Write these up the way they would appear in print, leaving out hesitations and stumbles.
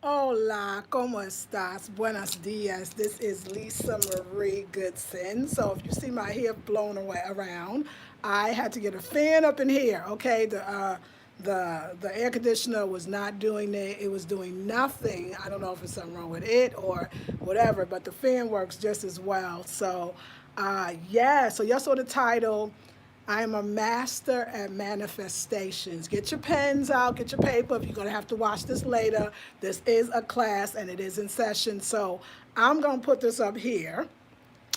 Hola, ¿cómo estás? Buenos dias. This is Lisa Marie Goodson. So if you see my hair blown away around, I had to get a fan up in here. Okay, the air conditioner was not doing it. It was doing nothing. I don't know if there's something wrong with it or whatever, but the fan works just as well. So, yeah. So y'all saw the title. I am a master at manifestations. Get your pens out, get your paper. If you're going to have to watch this later, this is a class and it is in session. So I'm going to put this up here.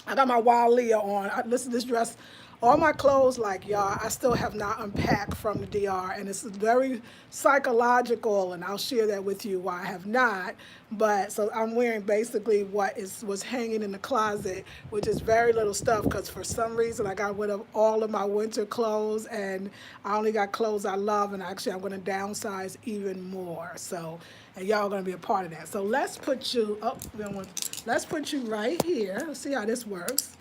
I got my Wild Leah on. Listen to this dress. All my clothes, like y'all, I still have not unpacked from the DR, and it's very psychological, and I'll share that with you why I have not. But so I'm wearing basically what is was hanging in the closet, which is very little stuff, because for some reason I got rid of all of my winter clothes, and I only got clothes I love, and actually I'm going to downsize even more. So, and y'all are going to be a part of that. So let's put you. Oh, we don't want. Let's put you right here. Let's see how this works.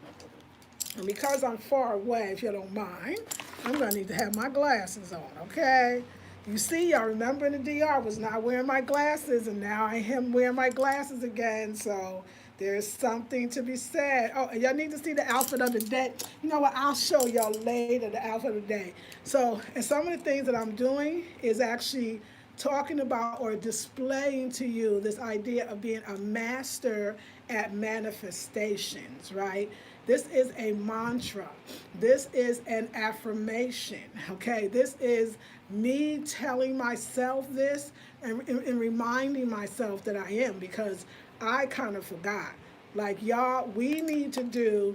And because I'm far away, if you don't mind, I'm going to need to have my glasses on, okay? You see, y'all remember in the DR was not wearing my glasses, and now I am wearing my glasses again, so there's something to be said. Oh, and y'all need to see the outfit of the day. You know what? I'll show y'all later the outfit of the day. So, and some of the things that I'm doing is actually talking about or displaying to you this idea of being a master at manifestations, right? This is a mantra. This is an affirmation, okay? This is me telling myself this and reminding myself that I am, because I kind of forgot. Like, y'all, we need to do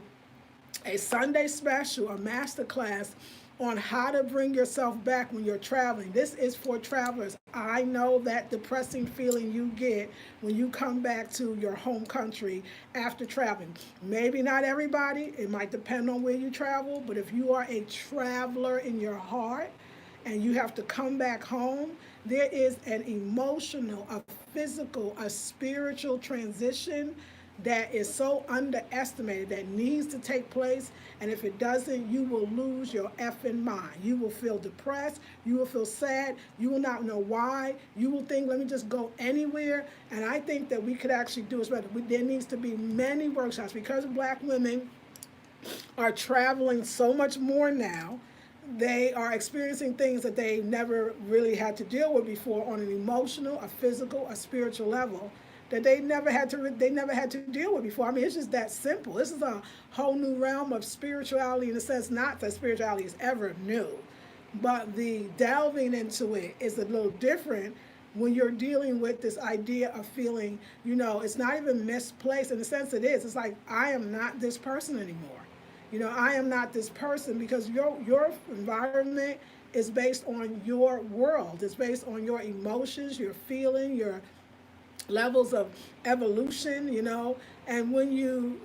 a Sunday special, a master class on how to bring yourself back when you're traveling. This is for travelers. I know that depressing feeling you get when you come back to your home country after traveling. Maybe not everybody, it might depend on where you travel, but if you are a traveler in your heart and you have to come back home, there is an emotional, a physical, a spiritual transition that is so underestimated that needs to take place. And if it doesn't, you will lose your effing mind. You will feel depressed. You will feel sad. You will not know why. You will think, let me just go anywhere. And I think that we could actually do it better. There needs to be many workshops because Black women are traveling so much more now. They are experiencing things that they never really had to deal with before on an emotional, a physical, a spiritual level that they never had to deal with before. I mean, it's just that simple. This is a whole new realm of spirituality in a sense, not that spirituality is ever new, but the delving into it is a little different when you're dealing with this idea of feeling, it's not even misplaced in the sense it is. It's like, I am not this person anymore. I am not this person because your environment is based on your world. It's based on your emotions, your feeling, your levels of evolution, and when you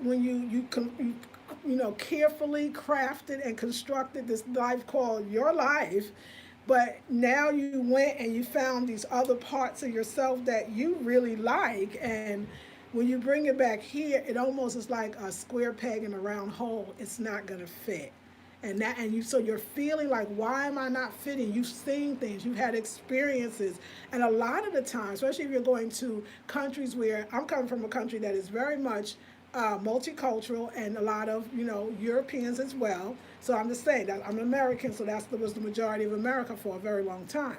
carefully crafted and constructed this life called your life, but now you went and you found these other parts of yourself that you really like, and when you bring it back here, it almost is like a square peg in a round hole. It's not going to fit. So you're feeling like, why am I not fitting? You've seen things, you've had experiences, and a lot of the time, especially if you're going to countries where I'm coming from, a country that is very much multicultural, and a lot of Europeans as well. So I'm just saying that I'm American, so that was the majority of America for a very long time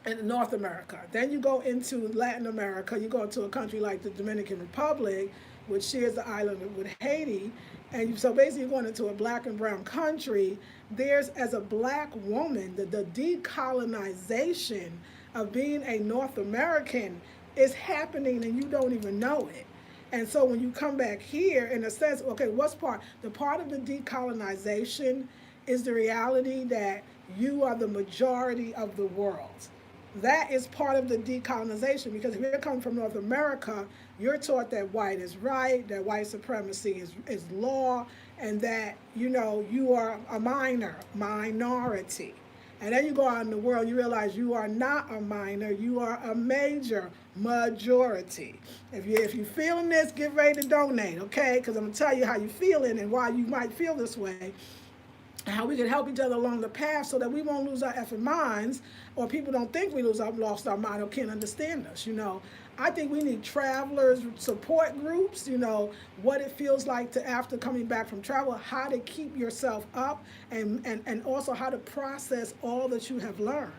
in North America. Then you go into Latin America, you go to a country like the Dominican Republic, which shares the island with Haiti. And so basically, you're going into a black and brown country. There's, as a black woman, the decolonization of being a North American is happening and you don't even know it. And so when you come back here, in a sense, okay, what's part? The part of the decolonization is the reality that you are the majority of the world. That is part of the decolonization, because if you're coming from North America, you're taught that white is right, that white supremacy is law, and that you are a minority. And then you go out in the world, you realize you are not a minor, you are a major majority. If you're feeling this, get ready to donate, okay? Because I'm gonna tell you how you're feeling and why you might feel this way. and how we can help each other along the path so that we won't lose our effing minds, or people don't think we lost our mind or can't understand us. I think we need travelers support groups, what it feels like to, after coming back from travel, how to keep yourself up, and also how to process all that you have learned.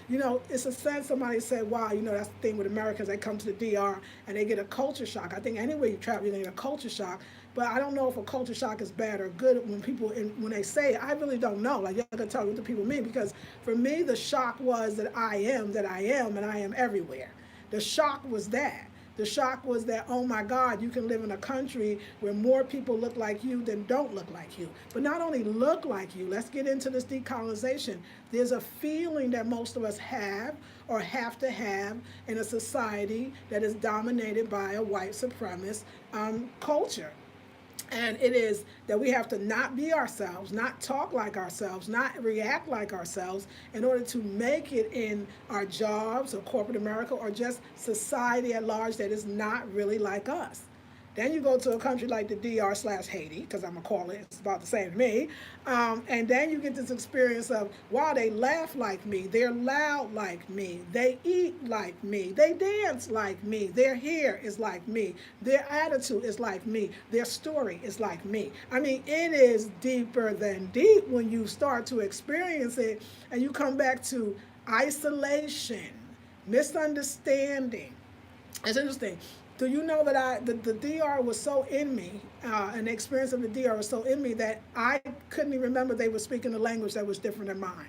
It's a sense. Somebody said, wow, that's the thing with Americans. They come to the DR and they get a culture shock. I think anywhere you travel, you're going to get a culture shock. But I don't know if a culture shock is bad or good when they say it. I really don't know. Like, you can tell me what the people mean, because for me, the shock was that I am, and I am everywhere. The shock was that. The shock was that, oh my God, you can live in a country where more people look like you than don't look like you. But not only look like you, let's get into this decolonization. There's a feeling that most of us have or have to have in a society that is dominated by a white supremacist culture. And it is that we have to not be ourselves, not talk like ourselves, not react like ourselves in order to make it in our jobs or corporate America or just society at large that is not really like us. Then you go to a country like the DR/Haiti, because I'm going to call it, it's about the same to me. And then you get this experience of, wow, they laugh like me, they're loud like me, they eat like me, they dance like me, their hair is like me, their attitude is like me, their story is like me. I mean, it is deeper than deep when you start to experience it, and you come back to isolation, misunderstanding. It's interesting. Do you know that the DR was so in me, and the experience of the DR was so in me that I couldn't even remember they were speaking a language that was different than mine.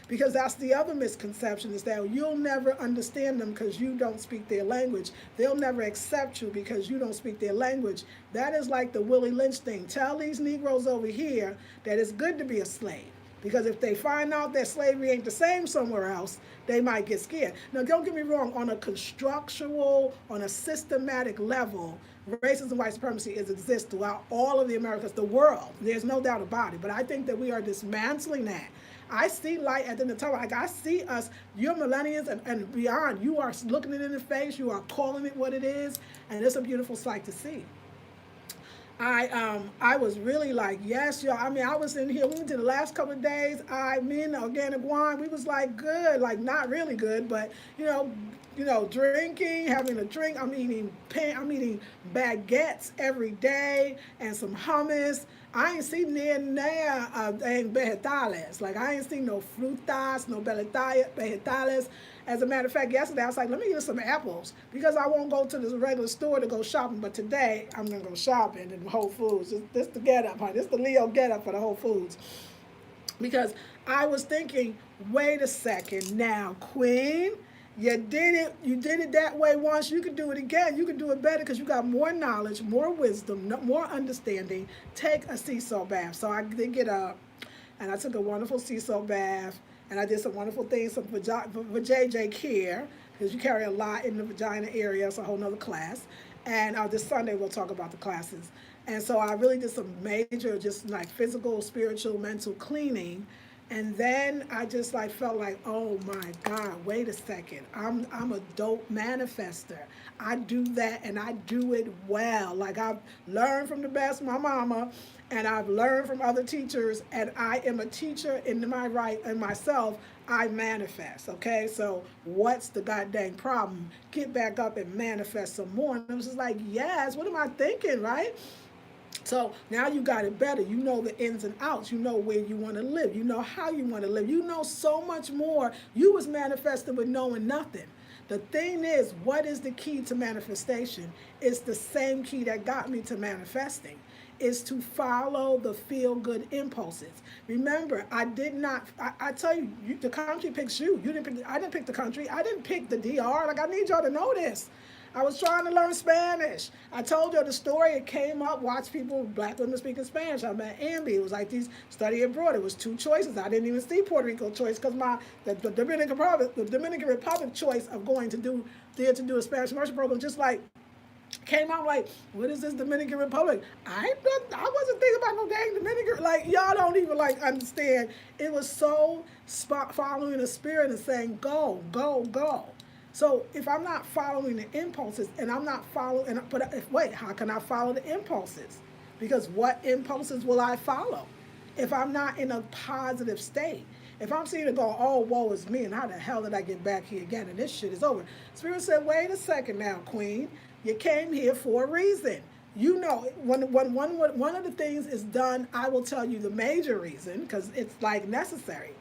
Because that's the other misconception, is that you'll never understand them because you don't speak their language. They'll never accept you because you don't speak their language. That is like the Willie Lynch thing. Tell these Negroes over here that it's good to be a slave. Because if they find out that slavery ain't the same somewhere else, they might get scared. Now, don't get me wrong, on a constructual, on a systematic level, racism and white supremacy exists throughout all of the Americas, the world. There's no doubt about it. But I think that we are dismantling that. I see light at the end of the tunnel. Like, I see us, you're millennials and beyond. You are looking it in the face. You are calling it what it is. And it's a beautiful sight to see. I was really like, yes, y'all. I mean, I was in here. We went to the last couple of days. Me and the organic wine, we was like good, like not really good, but drinking, having a drink. I'm eating baguettes every day and some hummus. I ain't seen vegetales. Like, I ain't seen no frutas, no vegetales. As a matter of fact, yesterday I was like, let me get some apples, because I won't go to the regular store to go shopping. But today I'm gonna go shopping in Whole Foods. This the get up, huh? This the Leo get up for the Whole Foods. Because I was thinking, wait a second now, Queen. You did it that way once. You can do it again. You can do it better because you got more knowledge, more wisdom, more understanding. Take a sea salt bath. So I did get up, and I took a wonderful sea salt bath, and I did some wonderful things for JJ Care, because you carry a lot in the vagina area. It's a whole nother class. And this Sunday we'll talk about the classes. And so I really did some major, just like physical, spiritual, mental cleaning. And then I just like felt like, oh my God, wait a second. I'm a dope manifester. I do that, and I do it well. Like, I've learned from the best, my mama, and I've learned from other teachers, and I am a teacher in my right, and myself, I manifest, okay? So what's the goddamn problem? Get back up and manifest some more. And I was just like, yes, what am I thinking, right? So now you got it better. You know the ins and outs. You know where you want to live. You know how you want to live. You know so much more. You was manifesting with knowing nothing. The thing is, what is the key to manifestation? It's the same key that got me to manifesting. Is to follow the feel-good impulses. Remember, I tell you, the country picks you. I didn't pick the country. I didn't pick the DR. Like, I need y'all to know this. I was trying to learn Spanish. I told you the story. It came up, watch people, black women speaking Spanish. I met Ambi. It was like these study abroad. It was two choices. I didn't even see Puerto Rico choice because the Dominican Republic choice of going to do a Spanish immersion program just like came out like, what is this Dominican Republic? I wasn't thinking about no dang Dominican. Like, y'all don't even like understand. It was so following the spirit and saying, go, go, go. So if I'm not following the impulses, and I'm not following, how can I follow the impulses? Because what impulses will I follow? if I'm not in a positive state. If I'm seeing it go, oh, woe is me, and how the hell did I get back here again? And this shit is over. Spirit said, wait a second now, Queen. You came here for a reason. You know, when one of the things is done, I will tell you the major reason, because it's like necessary.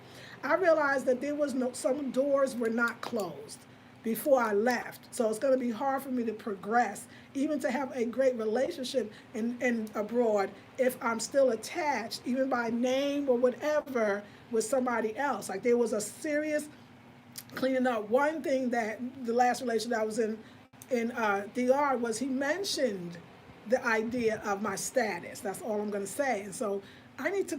I realized that there was no, some doors were not closed before I left. So it's going to be hard for me to progress, even to have a great relationship in abroad, if I'm still attached, even by name or whatever, with somebody else. Like there was a serious cleaning up. One thing that the last relationship I was in DR was he mentioned the idea of my status. That's all I'm going to say. And so I need to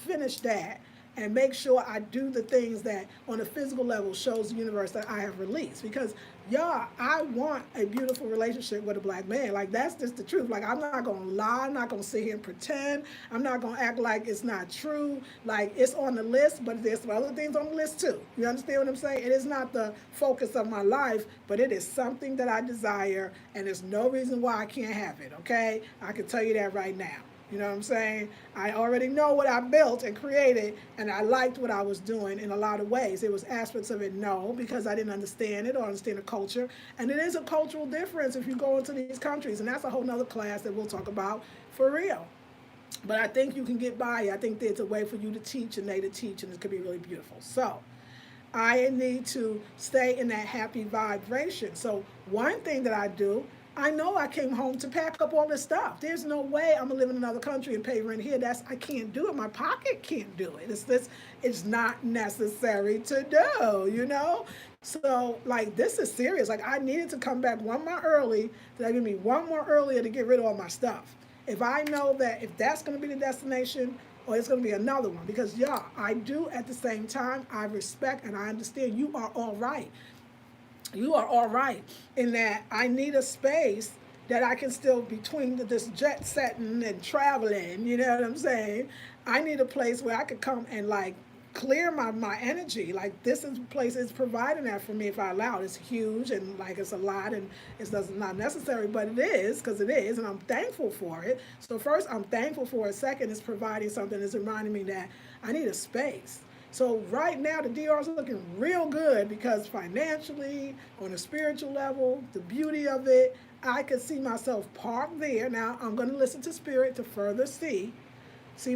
finish that and make sure I do the things that on a physical level shows the universe that I have released. Because y'all, I want a beautiful relationship with a black man. Like that's just the truth. Like I'm not gonna lie, I'm not gonna sit here and pretend. I'm not gonna act like it's not true. Like it's on the list, but there's some other things on the list too. You understand what I'm saying? It is not the focus of my life, but it is something that I desire, and there's no reason why I can't have it, okay? I can tell you that right now. You know what I'm saying? I already know what I built and created, and I liked what I was doing in a lot of ways. There was aspects of it, no, because I didn't understand it or understand the culture. And it is a cultural difference if you go into these countries, and that's a whole nother class that we'll talk about for real. But I think you can get by. I think there's a way for you to teach and they to teach, and it could be really beautiful. So I need to stay in that happy vibration. So one thing that I do, I know I came home to pack up all this stuff. There's no way I'm gonna live in another country and pay rent here. I can't do it. My pocket can't do it. It's not necessary to do, you know? So like this is serious. Like I needed to come back one more early. That give me one more earlier to get rid of all my stuff. If I know that if that's gonna be the destination, or it's going to be another one. Because, yeah, I do at the same time, I respect and I understand you are all right. You are all right in that I need a space that I can still, between this jet setting and traveling, you know what I'm saying? I need a place where I could come and like clear my energy. Like this is place is providing that for me if I allow it. It's huge and like it's a lot and it's not necessary, but it is because it is, and I'm thankful for it. So first I'm thankful for it. Second, it's providing something that's reminding me that I need a space. So right now the DR is looking real good because financially, on a spiritual level, the beauty of it, I could see myself parked there. Now I'm going to listen to spirit to further see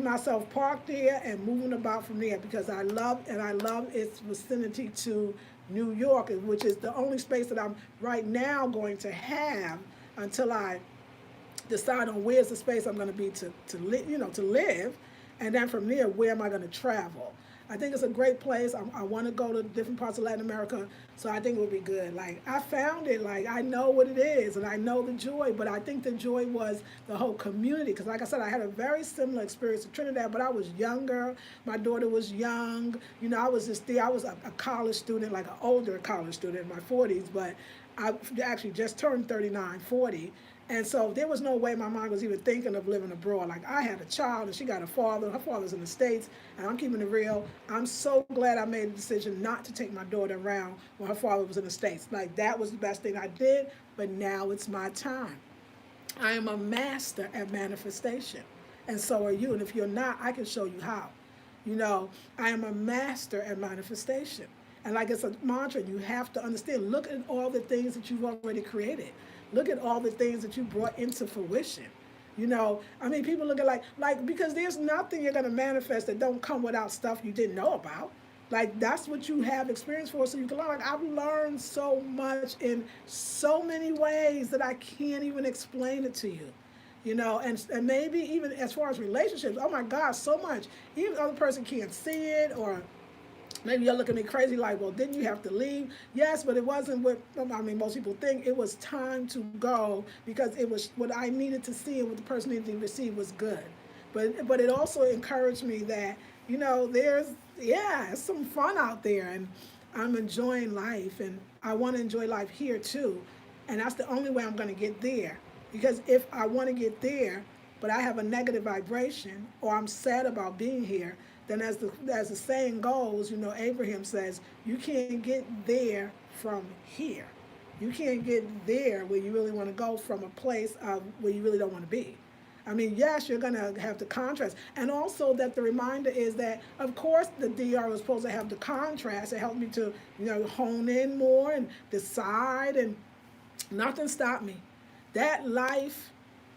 myself parked there and moving about from there because I love its vicinity to New York, which is the only space that I'm right now going to have until I decide on where's the space I'm going to be to live, and then from there, where am I going to travel? I think it's a great place. I want to go to different parts of Latin America, so I think it would be good. Like, I found it. Like, I know what it is, and I know the joy, but I think the joy was the whole community. Because, like I said, I had a very similar experience in Trinidad, but I was younger. My daughter was young. You know, I was just there. I was a college student, like an older college student in my 40s, but I actually just turned 39, 40. And so there was no way my mind was even thinking of living abroad. Like I had a child and she got a father. Her father's in the States, and I'm keeping it real. I'm so glad I made the decision not to take my daughter around when her father was in the States. Like that was the best thing I did, but now it's my time. I am a master at manifestation, and so are you. And if you're not, I can show you how. You know, I am a master at manifestation. And like it's a mantra, you have to understand. Look at all the things that you've already created. Look at all the things that you brought into fruition. You know, I mean, people look at like because there's nothing you're gonna manifest that don't come without stuff you didn't know about. Like that's what you have experience for, so you can learn. Like I've learned so much in so many ways that I can't even explain it to you. You know, and maybe even as far as relationships, oh my God, so much. Even the other person can't see it, or maybe you're looking at me crazy like, well, didn't you have to leave? Yes, but it wasn't what, I mean, most people think. It was time to go because it was what I needed to see and what the person needed to receive was good. But it also encouraged me that, you know, there's some fun out there, and I'm enjoying life, and I want to enjoy life here too. And that's the only way I'm going to get there. Because if I want to get there, but I have a negative vibration, or I'm sad about being here, then as the saying goes, you know, Abraham says, you can't get there from here. You can't get there where you really want to go from a place of where you really don't want to be. I mean, yes, you're going to have the contrast. And also that the reminder is that, of course, the DR was supposed to have the contrast. It helped me to, hone in more and decide, and nothing stopped me. That life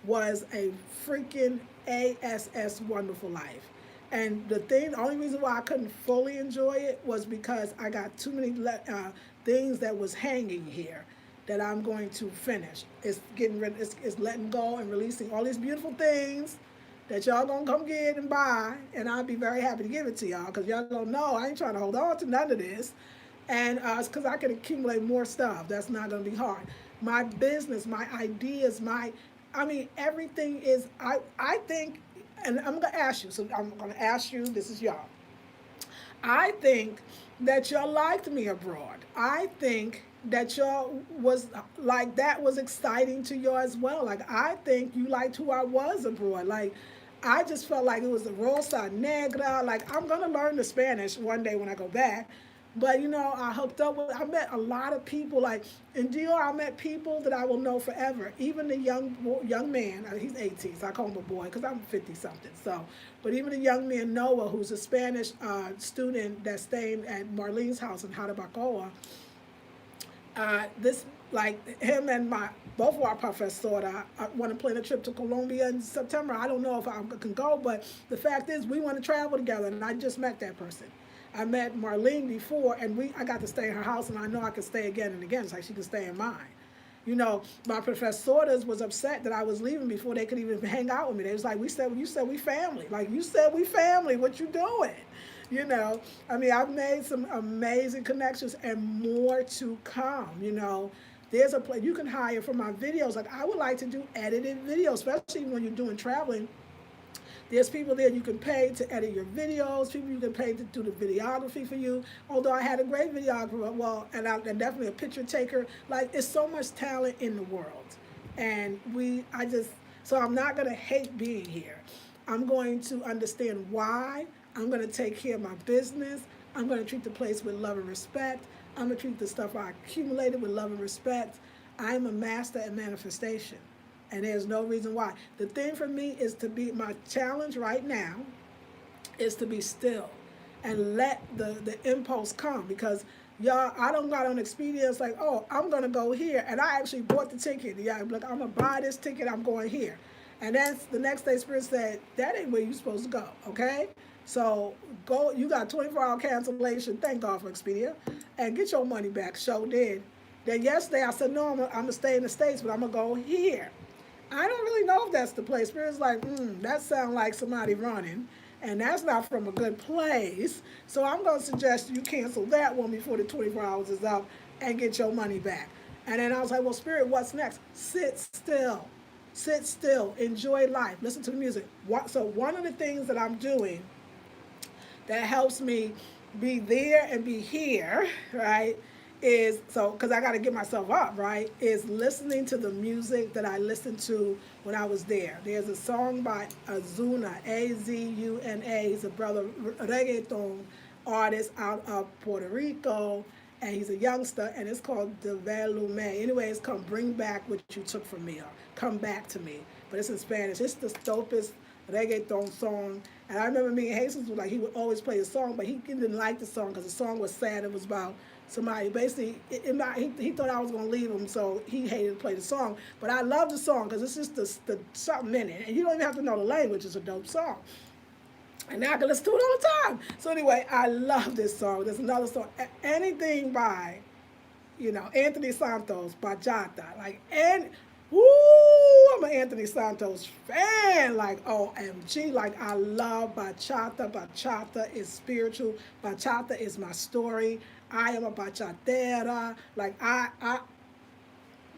was a freaking ASS wonderful life. And the only reason why I couldn't fully enjoy it was because I got too many things that was hanging here that I'm going to finish. It's getting rid. It's letting go and releasing all these beautiful things that y'all gonna come get and buy, and I'll be very happy to give it to y'all because y'all don't know I ain't trying to hold on to none of this, and it's because I can accumulate more stuff. That's not gonna be hard. My business, my ideas, I mean, everything is. I think, and I'm gonna ask you. So I'm gonna ask you. This is y'all. I think that y'all liked me abroad. I think that y'all was like that was exciting to y'all as well. Like I think you liked who I was abroad. Like I just felt like it was the Rosa Negra. Like I'm gonna learn the Spanish one day when I go back. But I hooked up with. I met a lot of people. Like in Dior, I met people that I will know forever. Even the young man. He's 18, so I call him a boy because I'm 50 something. So, but even the young man Noah, who's a Spanish student that's staying at Marlene's house in Jarabacoa. This like him and my both of our professors I want to plan a trip to Colombia in September. I don't know if I can go, but the fact is we want to travel together, and I just met that person. I met Marlene before, and I got to stay in her house, and I know I could stay again and again. It's like she could stay in mine. My professors was upset that I was leaving before they could even hang out with me. They was like, you said we family. Like, you said we family. What you doing? I mean, I've made some amazing connections and more to come. There's a place you can hire for my videos. Like, I would like to do edited videos, especially when you're doing traveling. There's people there you can pay to edit your videos, people you can pay to do the videography for you. Although I had a great videographer, and definitely a picture taker. Like, it's so much talent in the world. And so I'm not going to hate being here. I'm going to understand why. I'm going to take care of my business. I'm going to treat the place with love and respect. I'm going to treat the stuff I accumulated with love and respect. I'm a master at manifestation. And there's no reason why. The thing for me is my challenge right now is to be still and let the impulse come. Because y'all, I don't got on experience like, oh, I'm going to go here. And I actually bought the ticket. Yeah, look, I'm going to buy this ticket. I'm going here. And then the next day Spirit said, that ain't where you're supposed to go, okay? So go, you got 24-hour cancellation. Thank God for Expedia. And get your money back. So did. Then yesterday I said, no, I'm going to stay in the States, but I'm going to go here. I don't really know if that's the place. Spirit's like, that sounds like somebody running, and that's not from a good place. So I'm going to suggest you cancel that one before the 24 hours is up and get your money back. And then I was like, well, Spirit, what's next? Sit still. Sit still. Enjoy life. Listen to the music. So one of the things that I'm doing that helps me be there and be here, right, because I got to get myself up, right, is listening to the music that I listened to when I was there. There's a song by Azuna, Azuna. He's a brother reggaeton artist out of Puerto Rico, and he's a youngster, and it's called Develume. Anyway, it's called Bring Back What You Took From Me, or Come Back to Me, but it's in Spanish. It's the dopest reggaeton song. And I remember me and Jesus was like, he would always play the song, but he didn't like the song because the song was sad. It was about somebody. Basically, he thought I was going to leave him, so he hated to play the song. But I love the song because it's just the something in it. And you don't even have to know the language. It's a dope song. And now I can listen to it all the time. So anyway, I love this song. There's another song. Anything by, Anthony Santos, Bachata. I'm an Anthony Santos fan. Like, OMG. Like, I love bachata. Bachata is spiritual. Bachata is my story. I am a bachatera. Like, I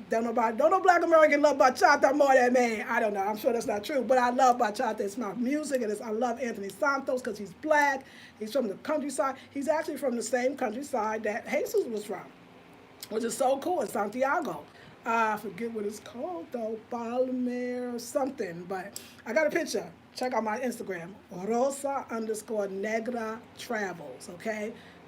don't know black American love bachata more than me. I don't know. I'm sure that's not true. But I love bachata. It's my music. I love Anthony Santos because he's black. He's from the countryside. He's actually from the same countryside that Jesus was from, which is so cool, in Santiago. I forget what it's called though, Palmer or something, but I got a picture. Check out my Instagram, Rosa_Negra Travels, okay?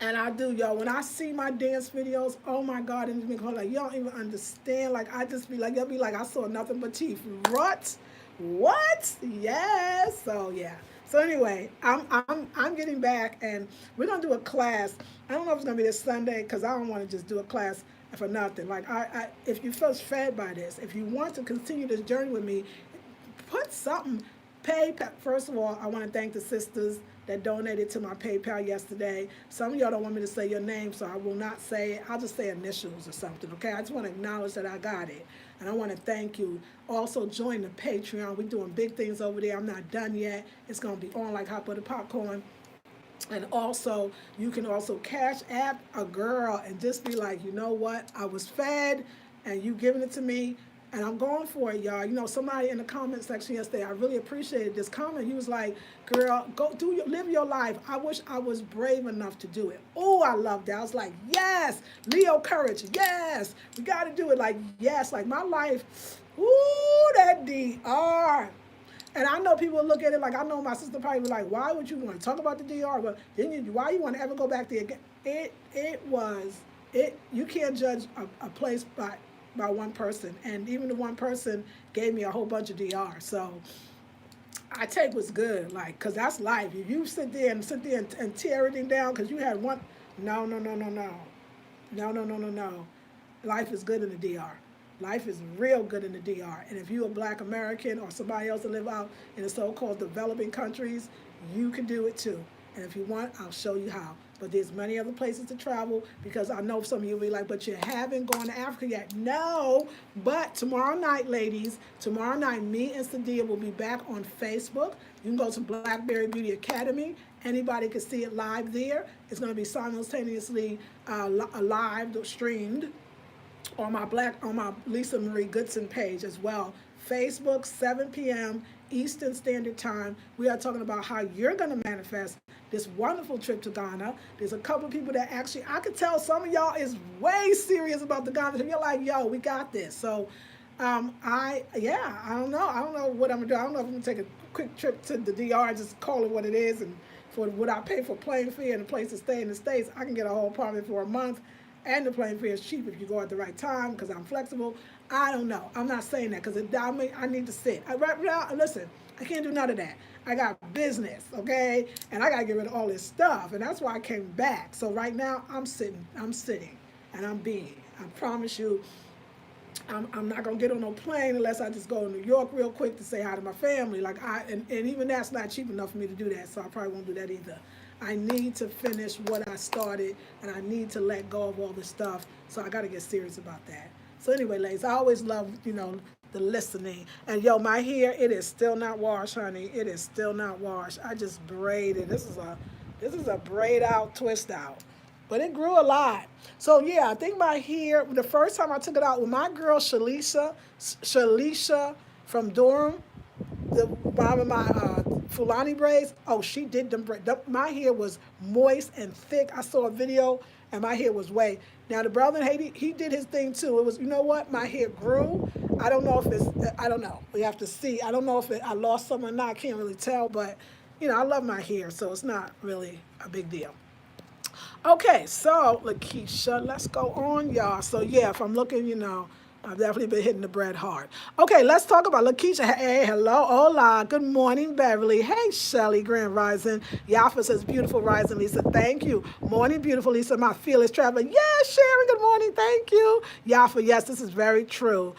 And I do, y'all. When I see my dance videos, oh my God, and it's been like, you don't even understand. Like, I just be like, you'll be like, I saw nothing but teeth. What? What? Yes. So yeah. So anyway, I'm getting back, and we're gonna do a class. I don't know if it's gonna be this Sunday because I don't want to just do a class for nothing. Like if you feel fed by this, if you want to continue this journey with me, put something. First of all, I want to thank the sisters that donated to my PayPal yesterday. Some of y'all don't want me to say your name, so I will not say it. I'll just say initials or something, okay? I just want to acknowledge that I got it. And I want to thank you. Also, join the Patreon. We're doing big things over there. I'm not done yet. It's going to be on like hot butter popcorn. And also, you can also cash app a girl and just be like, you know what? I was fed, and you giving it to me, and I'm going for it, y'all. You know, somebody in the comment section yesterday, I really appreciated this comment. He was like, girl, live your life. I wish I was brave enough to do it. Oh, I loved that. I was like, yes, Leo courage, yes. We got to do it. Like, yes, like my life, ooh, that DR. And I know people look at it like, I know my sister probably was like, why would you want to talk about the DR? But then why you want to ever go back there again? You can't judge a place by one person. And even the one person gave me a whole bunch of DR. So I take what's good, like, because that's life. If you sit there and tear everything down because you had one, no. Life is good in the DR. Life is real good in the DR. And if you're a black American or somebody else that live out in the so-called developing countries, you can do it too. And if you want, I'll show you how. But there's many other places to travel, because I know some of you will be like, but you haven't gone to Africa yet. No, but tomorrow night, ladies, tomorrow night, me and Sadia will be back on Facebook. You can go to Blackberry Beauty Academy. Anybody can see it live there. It's going to be simultaneously live streamed on my Lisa Marie Goodson page as well. Facebook, 7 p.m. Eastern Standard Time. We are talking about how you're going to manifest this wonderful trip to Ghana. There's a couple of people that actually, I could tell some of y'all is way serious about the Ghana trip. You're like, yo, we got this. So, I don't know. I don't know what I'm going to do. I don't know if I'm going to take a quick trip to the DR and just call it what it is. And for what I pay for plane fare and a place to stay in the States, I can get a whole apartment for a month. And the plane fare is cheap if you go at the right time because I'm flexible. I don't know. I'm not saying that because I need to sit. Right now, listen, I can't do none of that. I got business, okay? And I got to get rid of all this stuff. And that's why I came back. So right now, I'm sitting, and I'm being. I promise you, I'm not going to get on no plane unless I just go to New York real quick to say hi to my family. And even that's not cheap enough for me to do that, so I probably won't do that either. I need to finish what I started, and I need to let go of all this stuff, so I got to get serious about that. So anyway, ladies, I always love, the listening. And yo, my hair, it is still not washed, honey. It is still not washed. I just braided. This is a braid out, twist out. But it grew a lot. So yeah, I think my hair, the first time I took it out with my girl Shalisha from Durham, the mom of my Fulani braids, oh, she did them braids. My hair was moist and thick. I saw a video and my hair was way. Now the brother in Haiti, he did his thing too. It was, you know what? My hair grew. I don't know if I don't know. We have to see. I don't know if I lost some or not. I can't really tell, but I love my hair, so it's not really a big deal. Okay, so Lakeisha, let's go on, y'all. So yeah, if I'm looking, I've definitely been hitting the bread hard. Okay, let's talk about Lakeisha. Hey, hello, hola. Good morning, Beverly. Hey, Shelly, Grand Rising. Yafa says, beautiful rising, Lisa. Thank you. Morning, beautiful Lisa, my fearless traveler. Yes, Sharon, good morning. Thank you. Yafa, yes, this is very true.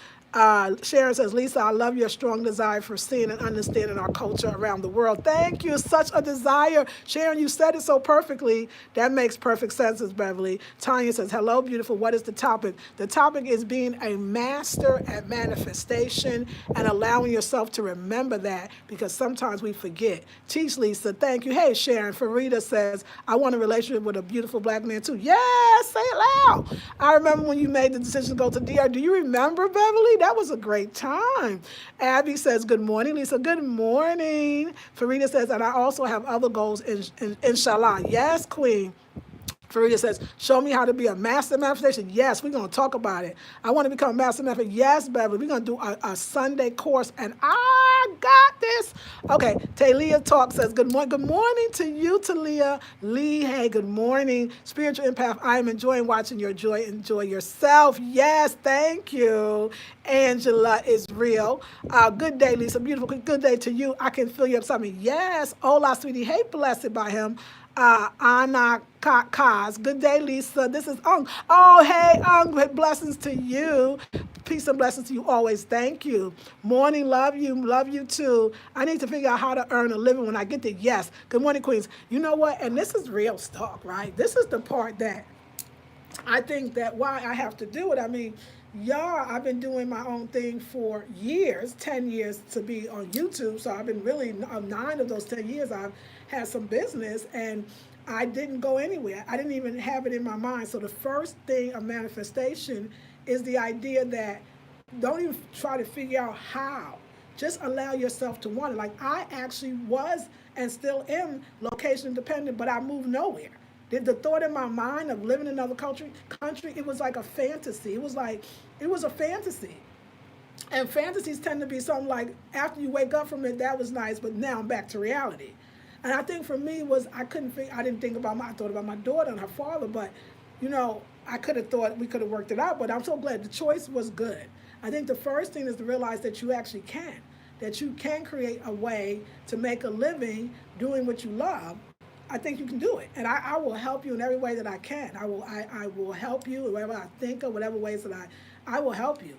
Sharon says, Lisa, I love your strong desire for seeing and understanding our culture around the world. Thank you. Such a desire. Sharon, you said it so perfectly. That makes perfect sense, as Beverly. Tanya says, hello, beautiful. What is the topic? The topic is being a master at manifestation and allowing yourself to remember that, because sometimes we forget. Teach, Lisa. Thank you. Hey, Sharon. Farida says, I want a relationship with a beautiful black man, too. Yes, say it loud. I remember when you made the decision to go to DR. Do you remember, Beverly? That was a great time. Abby says, good morning, Lisa. Good morning. Farida says, and I also have other goals, inshallah. Yes, Queen. Farida says, show me how to be a master manifestation. Yes, we're going to talk about it. I want to become a master manifestation. Yes, Beverly, we're going to do a Sunday course, and I got this. Okay, Talia Talk says, good morning. Good morning to you, Talia. Lee, hey, good morning. Spiritual Empath, I am enjoying watching your joy. Enjoy yourself. Yes, thank you. Angela is real. Good day, Lisa. Beautiful. Good day to you. I can feel you upside me. Yes. Hola, sweetie. Hey, blessed by him. Anna Kaz. Good day, Lisa. This is Ung. Oh, hey, Ung. Blessings to you. Peace and blessings to you always. Thank you. Morning, love you. Love you too. I need to figure out how to earn a living when I get there. Yes. Good morning, Queens. You know what? And this is real talk, right? This is the part that I think that why I have to do it. I mean, y'all, I've been doing my own thing for years, 10 years to be on YouTube. So I've been really, 9 of those 10 years, I've had some business and I didn't go anywhere. I didn't even have it in my mind. So the first thing of manifestation is the idea that don't even try to figure out how. Just allow yourself to want it. Like I actually was and still am location dependent, but I moved nowhere. The thought in my mind of living in another country, it was like a fantasy. It was a fantasy. And fantasies tend to be something like after you wake up from it, that was nice, but now I'm back to reality. And I think for me was I didn't think about I thought about my daughter and her father, but you know, I could have thought we could have worked it out, but I'm so glad the choice was good. I think the first thing is to realize that you actually can, that you can create a way to make a living doing what you love. I think you can do it, and I will help you in every way that I can. I will help you whatever I think of, whatever ways that I will help you.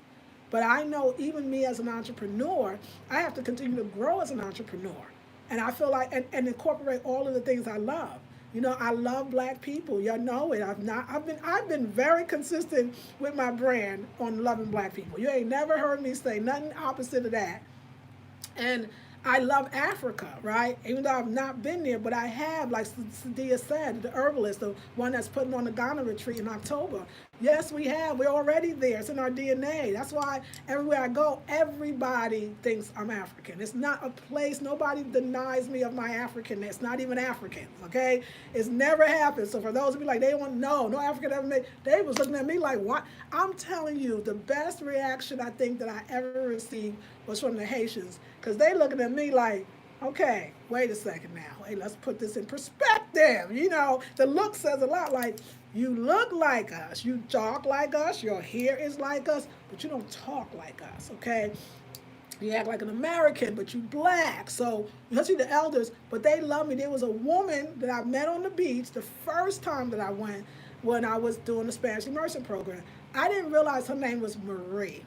But I know even me as an entrepreneur, I have to continue to grow as an entrepreneur, and I feel like and incorporate all of the things I love. You know, I love black people. Y'all know it. I've been very consistent with my brand on loving black people. You ain't never heard me say nothing opposite of that. And I love Africa, right? Even though I've not been there, but I have, like Sadia said, the herbalist, the one that's putting on the Ghana retreat in October. Yes, we have. We're already there. It's in our DNA. That's why everywhere I go, everybody thinks I'm African. It's not a place. Nobody denies me of my Africanness. Not even Africans, okay? It's never happened. So for those who be like, they don't know, no African ever made, they was looking at me like, what? I'm telling you, the best reaction I think that I ever received was from the Haitians, because they looking at me like, okay, wait a second now. Hey, let's put this in perspective. You know, the look says a lot. Like, you look like us, you talk like us, your hair is like us, but you don't talk like us, okay? You act like an American, but you black. So you see the elders, but they love me. There was a woman that I met on the beach the first time that I went when I was doing the Spanish immersion program. I didn't realize her name was Marie,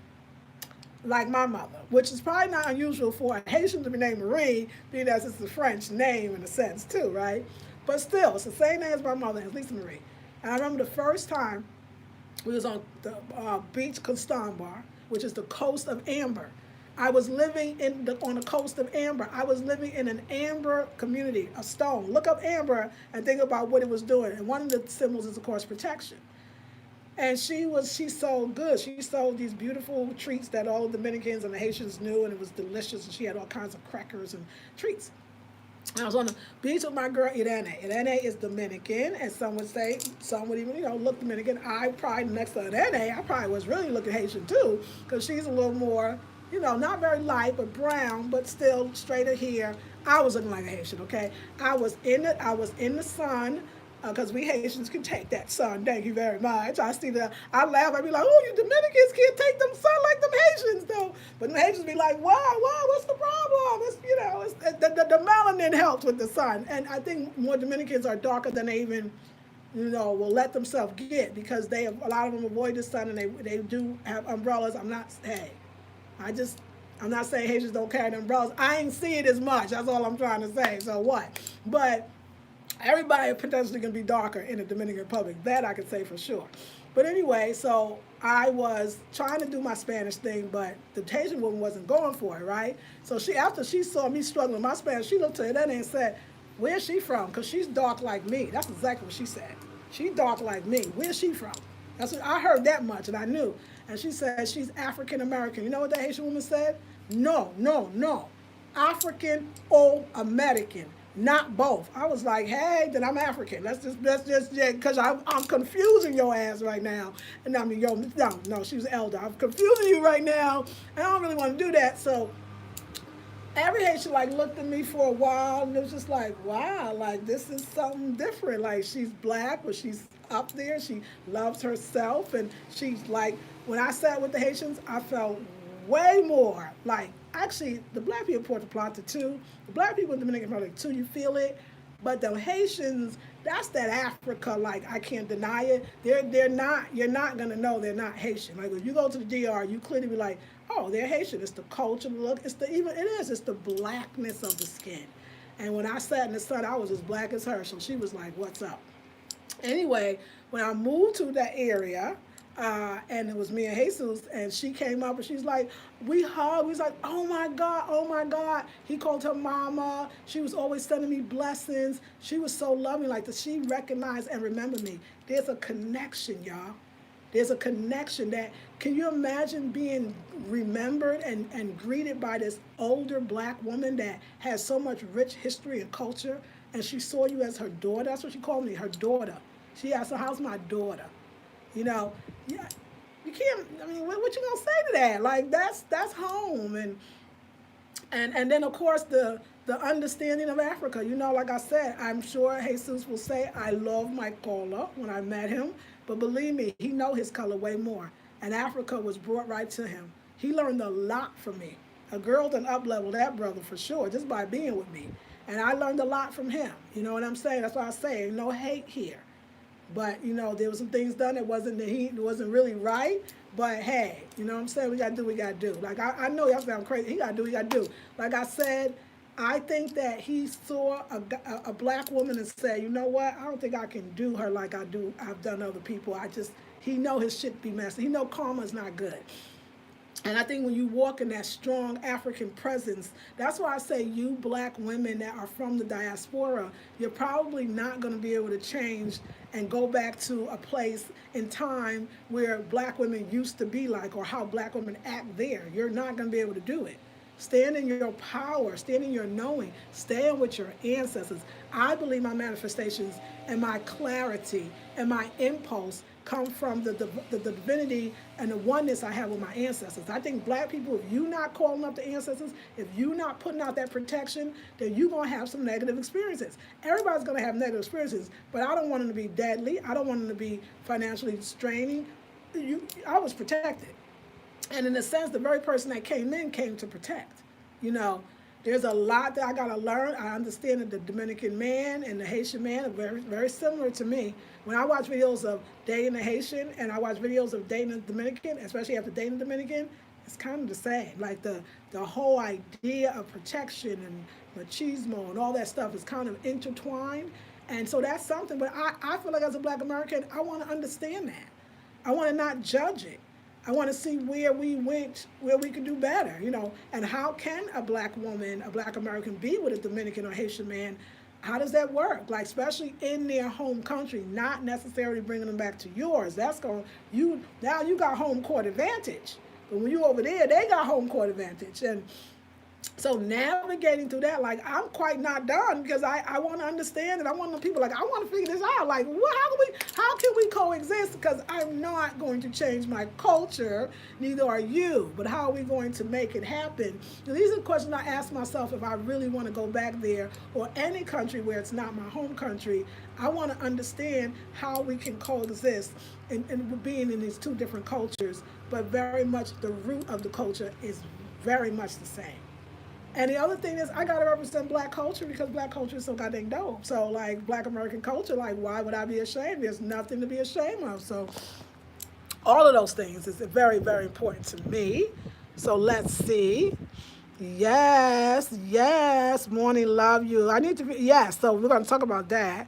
like my mother, which is probably not unusual for a Haitian to be named Marie, being as it's a French name in a sense too, right? But still, it's the same name as my mother, at least Marie. And I remember the first time we was on the beach Constanbar, which is the coast of Amber. I was living on the coast of Amber. I was living in an amber community, a stone. Look up Amber and think about what it was doing. And one of the symbols is, of course, protection. And she sold good. She sold these beautiful treats that all the Dominicans and the Haitians knew, and it was delicious. And she had all kinds of crackers and treats. I was on the beach with my girl Irene. Irene is Dominican, and some would even, look Dominican. I probably, next to Irene, I probably was really looking Haitian too, because she's a little more, not very light, but brown, but still straighter hair. I was looking like a Haitian, okay? I was in the sun, because we Haitians can take that sun. Thank you very much. I laugh. I be like, oh, you Dominicans can't take them sun like them Haitians, though. But the Haitians be like, why? What's the problem? The melanin helps with the sun. And I think more Dominicans are darker than they even, will let themselves get, because a lot of them avoid the sun, and they do have umbrellas. I'm not saying Haitians don't carry the umbrellas. I ain't see it as much. That's all I'm trying to say. So what? But everybody potentially can be darker in the Dominican Republic. That I can say for sure. But anyway, so I was trying to do my Spanish thing, but the Haitian woman wasn't going for it, right? So after she saw me struggling with my Spanish, she looked at it and said, where's she from? Because she's dark like me. That's exactly what she said. She dark like me. Where's she from? I heard that much, and I knew. And she said she's African American. You know what the Haitian woman said? No. African or American. Not both. I was like, hey, then I'm African. Let's just, because I'm confusing your ass right now. And I mean, no, she was elder. I'm confusing you right now, and I don't really want to do that. So every Haitian like looked at me for a while, and it was just like, wow, like this is something different. Like she's black, but she's up there. She loves herself, and she's like, when I sat with the Haitians, I felt way more like actually the black people in Puerto Plata too, the black people in Dominican Republic too. You feel it, but the Haitians, that's that Africa. Like I can't deny it. They're not. You're not gonna know they're not Haitian. Like if you go to the DR, you clearly be like, oh, they're Haitian. It's the culture, the look. It's the even. It is. It's the blackness of the skin. And when I sat in the sun, I was as black as her. So she was like, "What's up?" Anyway, when I moved to that area, and it was me and Jesus, and she came up and she's like, we hugged. We was like, oh my God, oh my God. He called her mama. She was always sending me blessings. She was so loving, like that. She recognized and remembered me. There's a connection, y'all. There's a connection that, can you imagine being remembered and greeted by this older black woman that has so much rich history and culture, and she saw you as her daughter? That's what she called me, her daughter. She asked her, how's my daughter? You know, yeah, you can't, I mean, what you gonna say to that? Like, that's home. And then, of course, the understanding of Africa. You know, like I said, I'm sure Jesus will say, I love my color when I met him. But believe me, he know his color way more. And Africa was brought right to him. He learned a lot from me. A girl done up-leveled that brother for sure, just by being with me. And I learned a lot from him. You know what I'm saying? That's why I say, ain't no hate here. But, you know, there was some things done that it wasn't really right. But, hey, you know what I'm saying? We got to do what we got to do. Like, I know y'all sound crazy. He got to do what he got to do. Like I said, I think that he saw a black woman and said, you know what? I don't think I can do her like I've done other people. He know his shit be messy. He know karma's not good. And I think when you walk in that strong African presence, that's why I say you black women that are from the diaspora, you're probably not going to be able to change and go back to a place in time where black women used to be like, or how black women act there. You're not going to be able to do it. Stand in your power, stand in your knowing, stand with your ancestors. I believe my manifestations and my clarity and my impulse come from the divinity and the oneness I have with my ancestors. I think black people, if you not calling up the ancestors, if you not putting out that protection, then you're going to have some negative experiences. Everybody's going to have negative experiences, but I don't want them to be deadly. I don't want them to be financially straining. I was protected. And in a sense, the very person that came in came to protect. You know, there's a lot that I got to learn. I understand that the Dominican man and the Haitian man are very, very similar to me. When I watch videos of dating a Haitian and I watch videos of dating a Dominican, especially after dating a Dominican, it's kind of the same. Like the whole idea of protection and machismo and all that stuff is kind of intertwined. And so that's something. But I feel like as a black American, I want to understand that. I want to not judge it. I want to see where we went, where we could do better, you know. And how can a black woman, a black American be with a Dominican or Haitian man? How does that work? Like, especially in their home country, not necessarily bringing them back to yours. Now you got home court advantage. But when you over there, they got home court advantage. And so navigating through that, like, I'm quite not done because I want to understand, and I want the people, like, I want to figure this out. Like, how can we coexist? Because I'm not going to change my culture, neither are you. But how are we going to make it happen? And these are questions I ask myself if I really want to go back there or any country where it's not my home country. I want to understand how we can coexist and being in these two different cultures, but very much the root of the culture is very much the same. And the other thing is, I gotta represent black culture because black culture is so goddamn dope. So, like, black American culture, like, why would I be ashamed? There's nothing to be ashamed of. So, all of those things is very, very important to me. So, let's see. Yes, morning, love you. Yes, so we're gonna talk about that.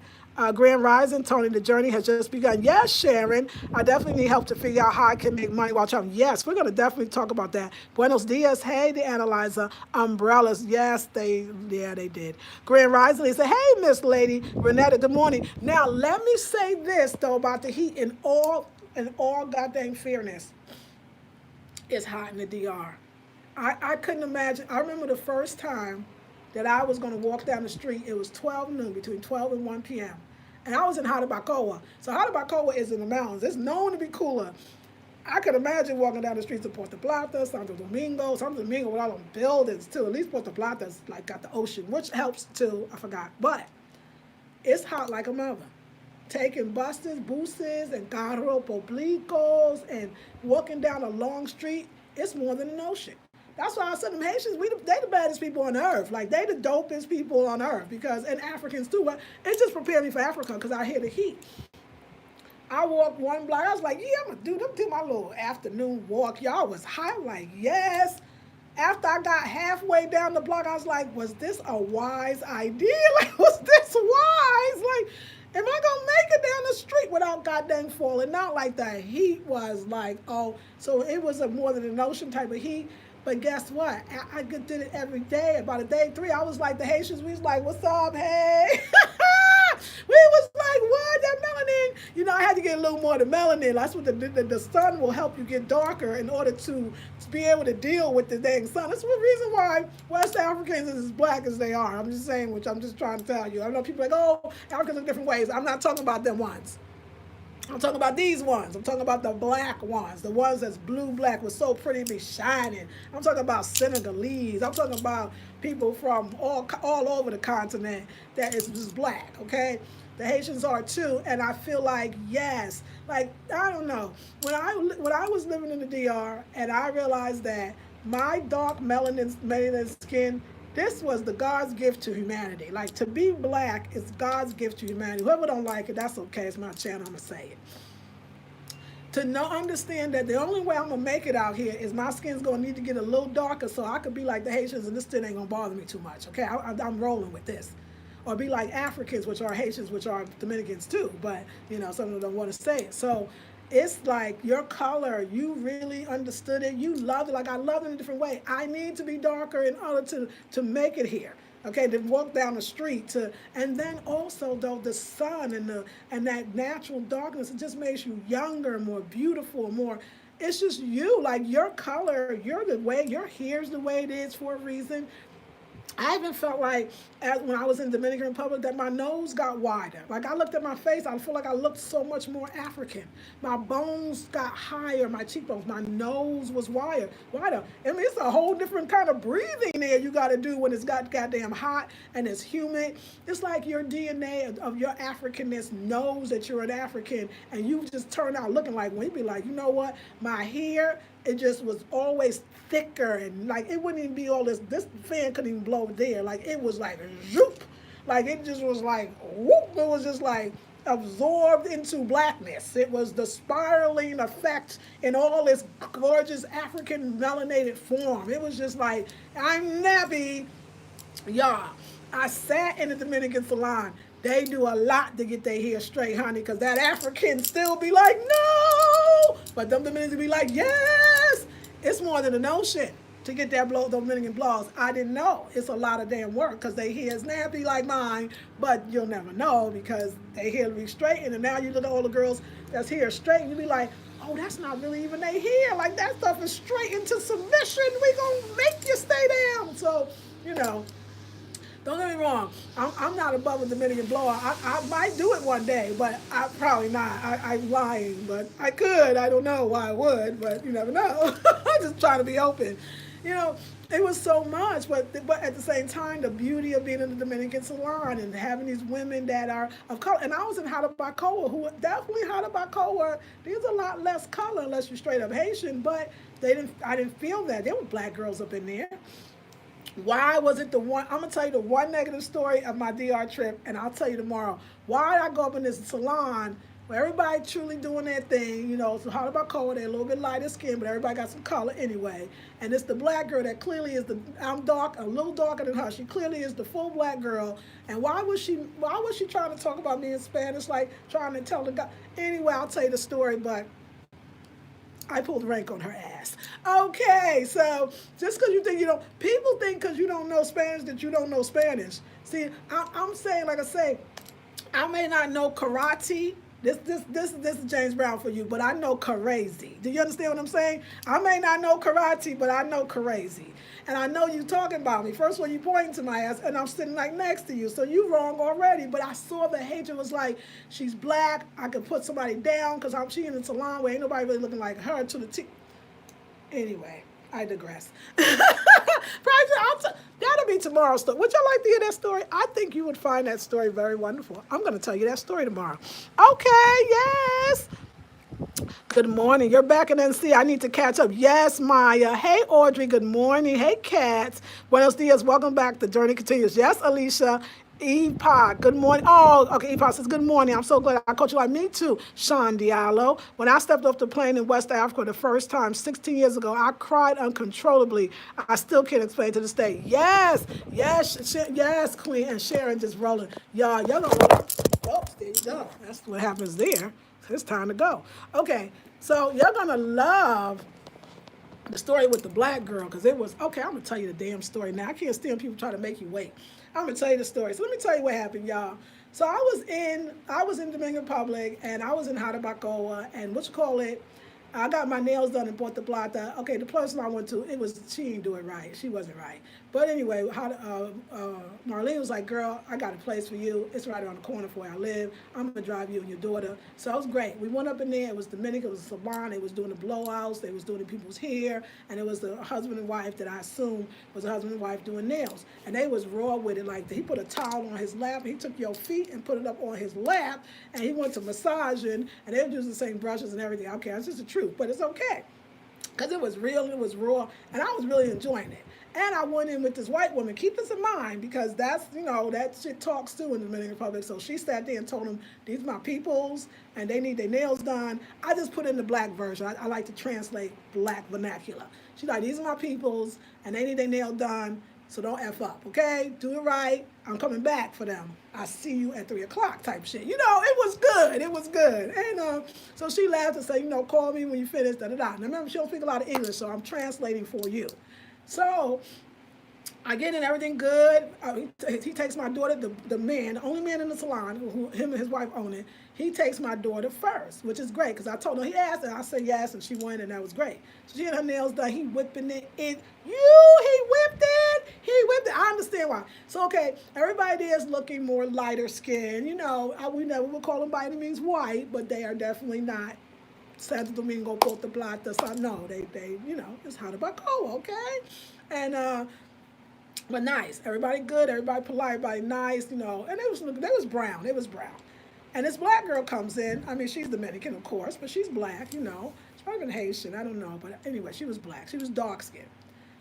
Grand Rising, Tony, the journey has just begun. Yes, Sharon, I definitely need help to figure out how I can make money while traveling. Yes, we're going to definitely talk about that. Buenos dias, hey, the analyzer, umbrellas. Yes, they did. Grand Rising, they say, hey, Miss Lady, Renetta, good morning. Now, let me say this, though, about the heat in all goddamn fairness. It's hot in the DR. I couldn't imagine. I remember the first time that I was going to walk down the street. It was 12 noon, between 12 and 1 p.m. And I was in Jarabacoa. So Jarabacoa is in the mountains. It's known to be cooler. I could imagine walking down the streets of Puerto Plata, Santo Domingo with all them buildings too. At least Puerto Plata's like got the ocean, which helps too. I forgot, but it's hot like a mother. Taking buses, and carro públicos, and walking down a long street, it's more than an ocean. That's why I said them Haitians, they the baddest people on earth. Like they the dopest people on earth because and Africans too. But it just prepared me for Africa because I hear the heat. I walked one block. I was like, yeah, I'm gonna do my little afternoon walk. Y'all was hot. I'm like, yes. After I got halfway down the block, I was like, was this a wise idea? Like, was this wise? Like, am I gonna make it down the street without goddamn falling out? Like the heat was like, oh, so it was a more than an ocean type of heat. But guess what? I did it every day. About a day 3, I was like the Haitians. We was like, what's up, hey? We was like, what? That melanin? You know, I had to get a little more of the melanin. That's what the sun will help you get darker in order to be able to deal with the dang sun. That's the reason why West Africans is as black as they are. I'm just saying, which I'm just trying to tell you. I know people are like, oh, Africans look different ways. I'm not talking about them ones. I'm talking about these ones. I'm talking about the black ones, the ones that's blue-black, was so pretty, be shining. I'm talking about Senegalese. I'm talking about people from all over the continent that is just black, okay? The Haitians are too, and I feel like, yes, like, I don't know. When I was living in the DR, and I realized that my dark melanin skin, this was the God's gift to humanity. Like, to be black is God's gift to humanity. Whoever don't like it, that's okay. It's my channel. I'm going to say it. To understand that the only way I'm going to make it out here is my skin's going to need to get a little darker so I could be like the Haitians and this thing ain't going to bother me too much. Okay, I'm rolling with this. Or be like Africans, which are Haitians, which are Dominicans too. But, you know, some of them don't want to say it. So it's like your color, you really understood it. You loved it. Like I loved it in a different way. I need to be darker in order to make it here. Okay, to walk down the street and then also though the sun and that natural darkness, it just makes you younger, more beautiful, more. It's just you, like your color, you're the way your hair's the way it is for a reason. I even felt like when I was in Dominican Republic that my nose got wider. Like I looked at my face, I feel like I looked so much more African. My bones got higher, my cheekbones, my nose was wider. I mean, it's a whole different kind of breathing there you got to do when it's got goddamn hot and it's humid. It's like your DNA of your Africanness knows that you're an African, and you just turn out looking like one. You'd be like, you know what? My hair, it just was always thicker, and like it wouldn't even be all this fan couldn't even blow there. Like it was like zoop. Like it just was like whoop. It was just like absorbed into blackness. It was the spiraling effect in all this gorgeous African melanated form. It was just like, I'm nappy. Y'all, I sat in the Dominican salon. They do a lot to get their hair straight, honey, because that African still be like, no! But them Dominicans be like, yes! It's more than an ocean to get that Dominican blows. I didn't know. It's a lot of damn work because they hair is nappy like mine, but you'll never know because they hair be straightened, and now you look at all the girls that's hair straight, and you be like, oh, that's not really even their hair. Like, that stuff is straight into submission. We gonna make you stay down. So, you know, don't get me wrong. I'm not above a Dominican blower. I might do it one day, but I probably not. I'm lying, but I could. I don't know why I would, but you never know. I'm just trying to be open. You know, it was so much, but at the same time, the beauty of being in the Dominican salon and having these women that are of color. And I was in Jarabacoa, who definitely Jarabacoa, there's a lot less color unless you're straight up Haitian, but I didn't feel that. There were black girls up in there. Why was it the one? I'm gonna tell you the one negative story of my DR trip, and I'll tell you tomorrow. Why did I go up in this salon where everybody truly doing their thing? You know, it's hard about color. They're a little bit lighter skin, but everybody got some color anyway. And it's the black girl that clearly is I'm dark, a little darker than her. She clearly is the full black girl. And why was she trying to talk about me in Spanish, like trying to tell the guy? Anyway, I'll tell you the story, but I pulled rank on her ass. Okay, so just because you think you don't, people think because you don't know Spanish that you don't know Spanish. See, I'm saying, like I say, I may not know karate, This is James Brown for you, but I know crazy. Do you understand what I'm saying? I may not know karate, but I know crazy. And I know you talking about me. First of all, you pointing to my ass, and I'm sitting like next to you. So you wrong already. But I saw the hatred was like, she's black. I could put somebody down because she in the salon where ain't nobody really looking like her to the T. Anyway, I digress. That'll be tomorrow's story. Would y'all like to hear that story? I think you would find that story very wonderful. I'm going to tell you that story tomorrow. Okay, yes. Good morning. You're back in NC. I need to catch up. Yes, Maya. Hey, Audrey. Good morning. Hey, Cats. Buenos dias. Welcome back. The journey continues. Yes, Alicia. Eve Pod, good morning. Oh, okay, Eve Pod says, good morning. I'm so glad I caught you. Like me too, Sean Diallo. When I stepped off the plane in West Africa the first time 16 years ago, I cried uncontrollably. I still can't explain to this day. Yes, yes, Queen. And Sharon just rolling. Y'all gonna roll. Oh, there you go. That's what happens there. It's time to go. Okay, so you're gonna love the story with the black girl, because it was, okay, I'm going to tell you the damn story now. I can't stand people trying to make you wait. I'm going to tell you the story. So let me tell you what happened, y'all. So I was in Dominican Republic, and I was in Jarabacoa, and I got my nails done in Puerto Plata. Okay, the person I went to, she didn't do it right. She wasn't right. But anyway, Marlene was like, girl, I got a place for you. It's right around the corner from where I live. I'm going to drive you and your daughter. So it was great. We went up in there. It was Dominican. It was a salon. They was doing the blowouts. They was doing the people's hair. And it was the husband and wife that I assumed was a husband and wife doing nails. And they was raw with it. Like, he put a towel on his lap. He took your feet and put it up on his lap. And he went to massaging. And they were using the same brushes and everything. Okay, that's just the truth. But it's okay. Because it was real, it was raw, and I was really enjoying it. And I went in with this white woman. Keep this in mind, because that's, that shit talks too in the Dominican Republic. So she sat there and told them, these are my peoples, and they need their nails done. I just put in the black version. I like to translate black vernacular. She's like, these are my peoples, and they need their nail done, so don't F up, okay? Do it right. I'm coming back for them. I see you at 3 o'clock type shit. It was good. It was good. And so she laughed and said, call me when you finish, da-da-da. Now remember, she don't speak a lot of English, so I'm translating for you. So I get in, everything good. He takes my daughter, the man, the only man in the salon, him and his wife own it. He takes my daughter first, which is great, because I told her, he asked, and I said yes, and she went, and that was great. So she had her nails done. He whipping it in. He whipped it. I understand why. So, okay, everybody there is looking more lighter skin. We never would call them by any means white, but they are definitely not Santo Domingo, Puerto Plata. So, no, they it's Jarabacoa, okay? And, but nice. Everybody good. Everybody polite. Everybody nice. And they was brown. It was brown. And this black girl comes in. I mean, she's Dominican, of course, but she's black. She's probably been Haitian. I don't know. But anyway, she was black. She was dark skinned.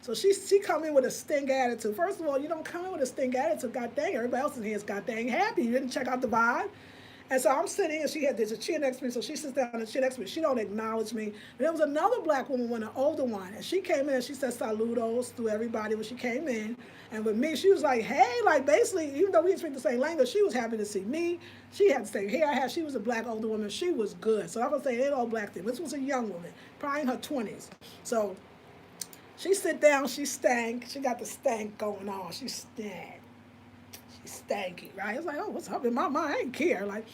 So she come in with a stink attitude. First of all, you don't come in with a stink attitude. God dang, everybody else in here is god dang happy. You didn't check out the vibe. And so I'm sitting, and there's a chair next to me, so she sits down in the chair next to me. She don't acknowledge me. And there was another black woman, an older one, and she came in and she said saludos to everybody when she came in. And with me, she was like, hey, like basically, even though we didn't speak the same language, she was happy to see me. She had the same hair I had. She was a black older woman. She was good. So I'm going to say it ain't all black thing. This was a young woman, probably in her 20s. So she sit down, she stank. She got the stank going on. She stank. Stanky, right? It's like, oh, what's up in my mind? I ain't care. Like,